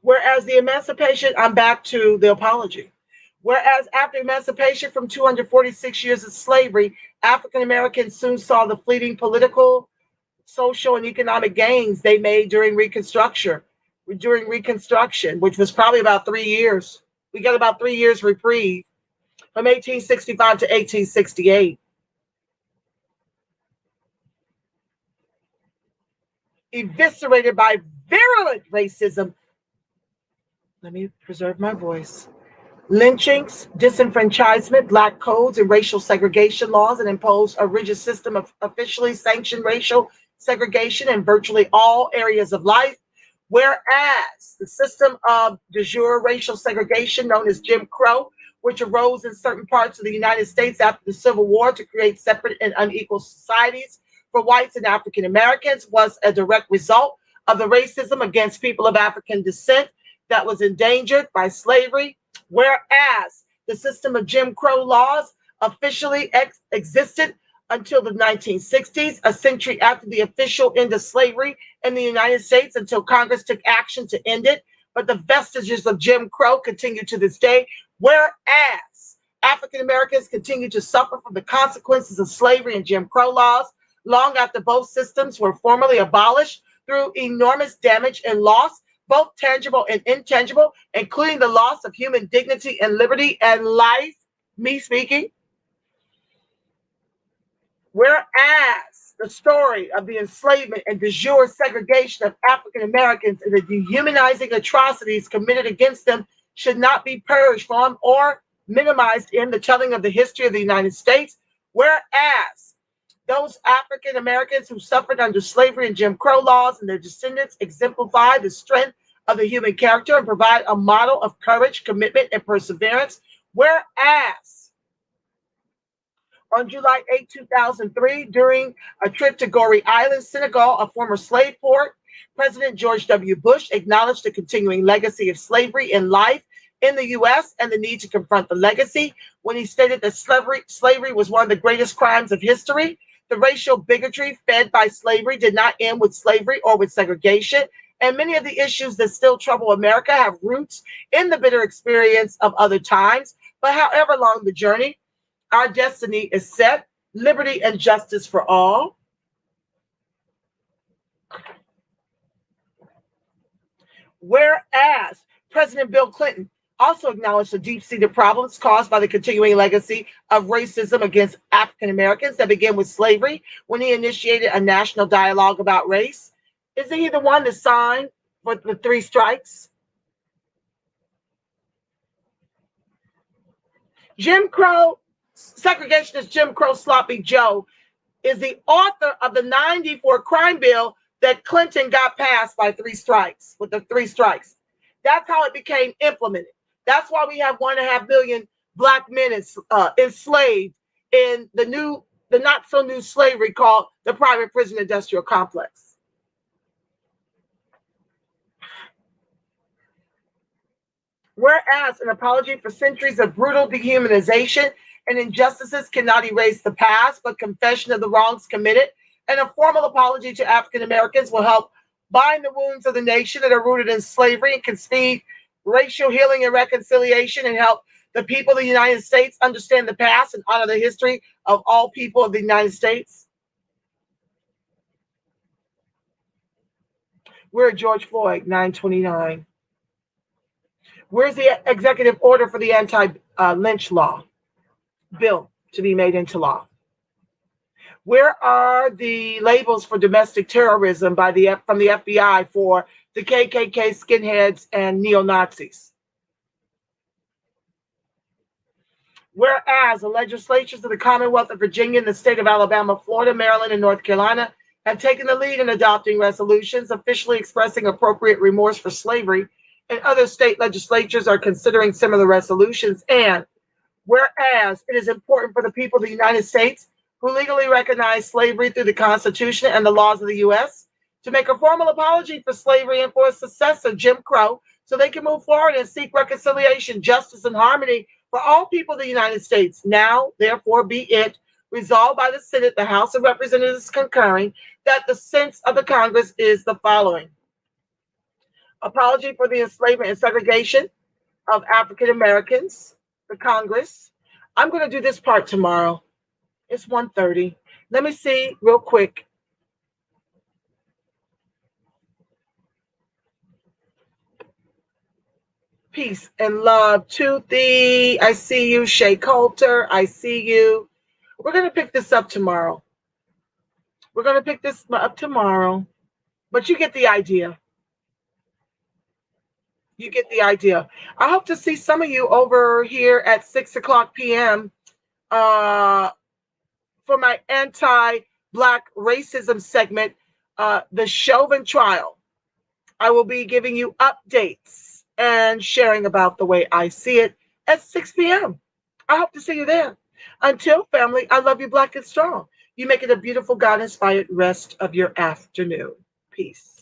Whereas the emancipation, I'm back to the apology. Whereas after emancipation from 246 years of slavery, African Americans soon saw the fleeting political, social, and economic gains they made during Reconstruction, which was probably about 3 years. We got about 3 years reprieve from 1865 to 1868. Eviscerated by virulent racism. Let me preserve my voice. Lynchings, disenfranchisement, black codes, and racial segregation laws, and imposed a rigid system of officially sanctioned racial segregation in virtually all areas of life. Whereas the system of de jure racial segregation, known as Jim Crow, which arose in certain parts of the United States after the Civil War to create separate and unequal societies, for whites and African Americans was a direct result of the racism against people of African descent that was endangered by slavery, whereas the system of Jim Crow laws officially existed until the 1960s, a century after the official end of slavery in the United States, until Congress took action to end it. But the vestiges of Jim Crow continue to this day, whereas African Americans continue to suffer from the consequences of slavery and Jim Crow laws long after both systems were formally abolished through enormous damage and loss, both tangible and intangible, including the loss of human dignity and liberty and life, me speaking. Whereas the story of the enslavement and de jure segregation of African Americans and the dehumanizing atrocities committed against them should not be purged from or minimized in the telling of the history of the United States, whereas those African Americans who suffered under slavery and Jim Crow laws and their descendants exemplify the strength of the human character and provide a model of courage, commitment, and perseverance, whereas on July 8, 2003, during a trip to Goree Island, Senegal, a former slave port, President George W. Bush acknowledged the continuing legacy of slavery in life in the U.S. and the need to confront the legacy when he stated that slavery was one of the greatest crimes of history. The racial bigotry fed by slavery did not end with slavery or with segregation, and many of the issues that still trouble America have roots in the bitter experience of other times. But however long the journey, our destiny is set, liberty and justice for all. Whereas President Bill Clinton also acknowledged the deep-seated problems caused by the continuing legacy of racism against African Americans that began with slavery when he initiated a national dialogue about race. Isn't he the one that signed for the 3 strikes? Jim Crow, segregationist Jim Crow Sloppy Joe is the author of the 94 crime bill that Clinton got passed by 3 strikes, with the 3 strikes. That's how it became implemented. That's why we have 1.5 million black men enslaved in the not so new slavery called the private prison industrial complex. Whereas an apology for centuries of brutal dehumanization and injustices cannot erase the past, but confession of the wrongs committed and a formal apology to African Americans will help bind the wounds of the nation that are rooted in slavery and can speed racial healing and reconciliation and help the people of the United States understand the past and honor the history of all people of the United States. We're at George Floyd, 9/29. Where's the executive order for the anti-lynch law bill to be made into law? Where are the labels for domestic terrorism from the FBI for the KKK, skinheads, and neo-Nazis? Whereas the legislatures of the Commonwealth of Virginia and the state of Alabama, Florida, Maryland, and North Carolina have taken the lead in adopting resolutions officially expressing appropriate remorse for slavery, and other state legislatures are considering similar resolutions. And whereas it is important for the people of the United States who legally recognize slavery through the Constitution and the laws of the U.S. to make a formal apology for slavery and for a successor, Jim Crow, so they can move forward and seek reconciliation, justice, and harmony for all people of the United States. Now, therefore, be it resolved by the Senate, the House of Representatives concurring, that the sense of the Congress is the following. Apology for the enslavement and segregation of African Americans, the Congress. I'm going to do this part tomorrow. It's 1:30. Let me see real quick. Peace and love to thee. I see you, Shay Coulter. I see you. We're going to pick this up tomorrow. But you get the idea. You get the idea. I hope to see some of you over here at 6:00 p.m. For my anti-Black racism segment, the Chauvin trial. I will be giving you updates and sharing about the way I see it at 6 p.m. I hope to see you there. Until, family, I love you black and strong. You make it a beautiful, God-inspired rest of your afternoon. Peace.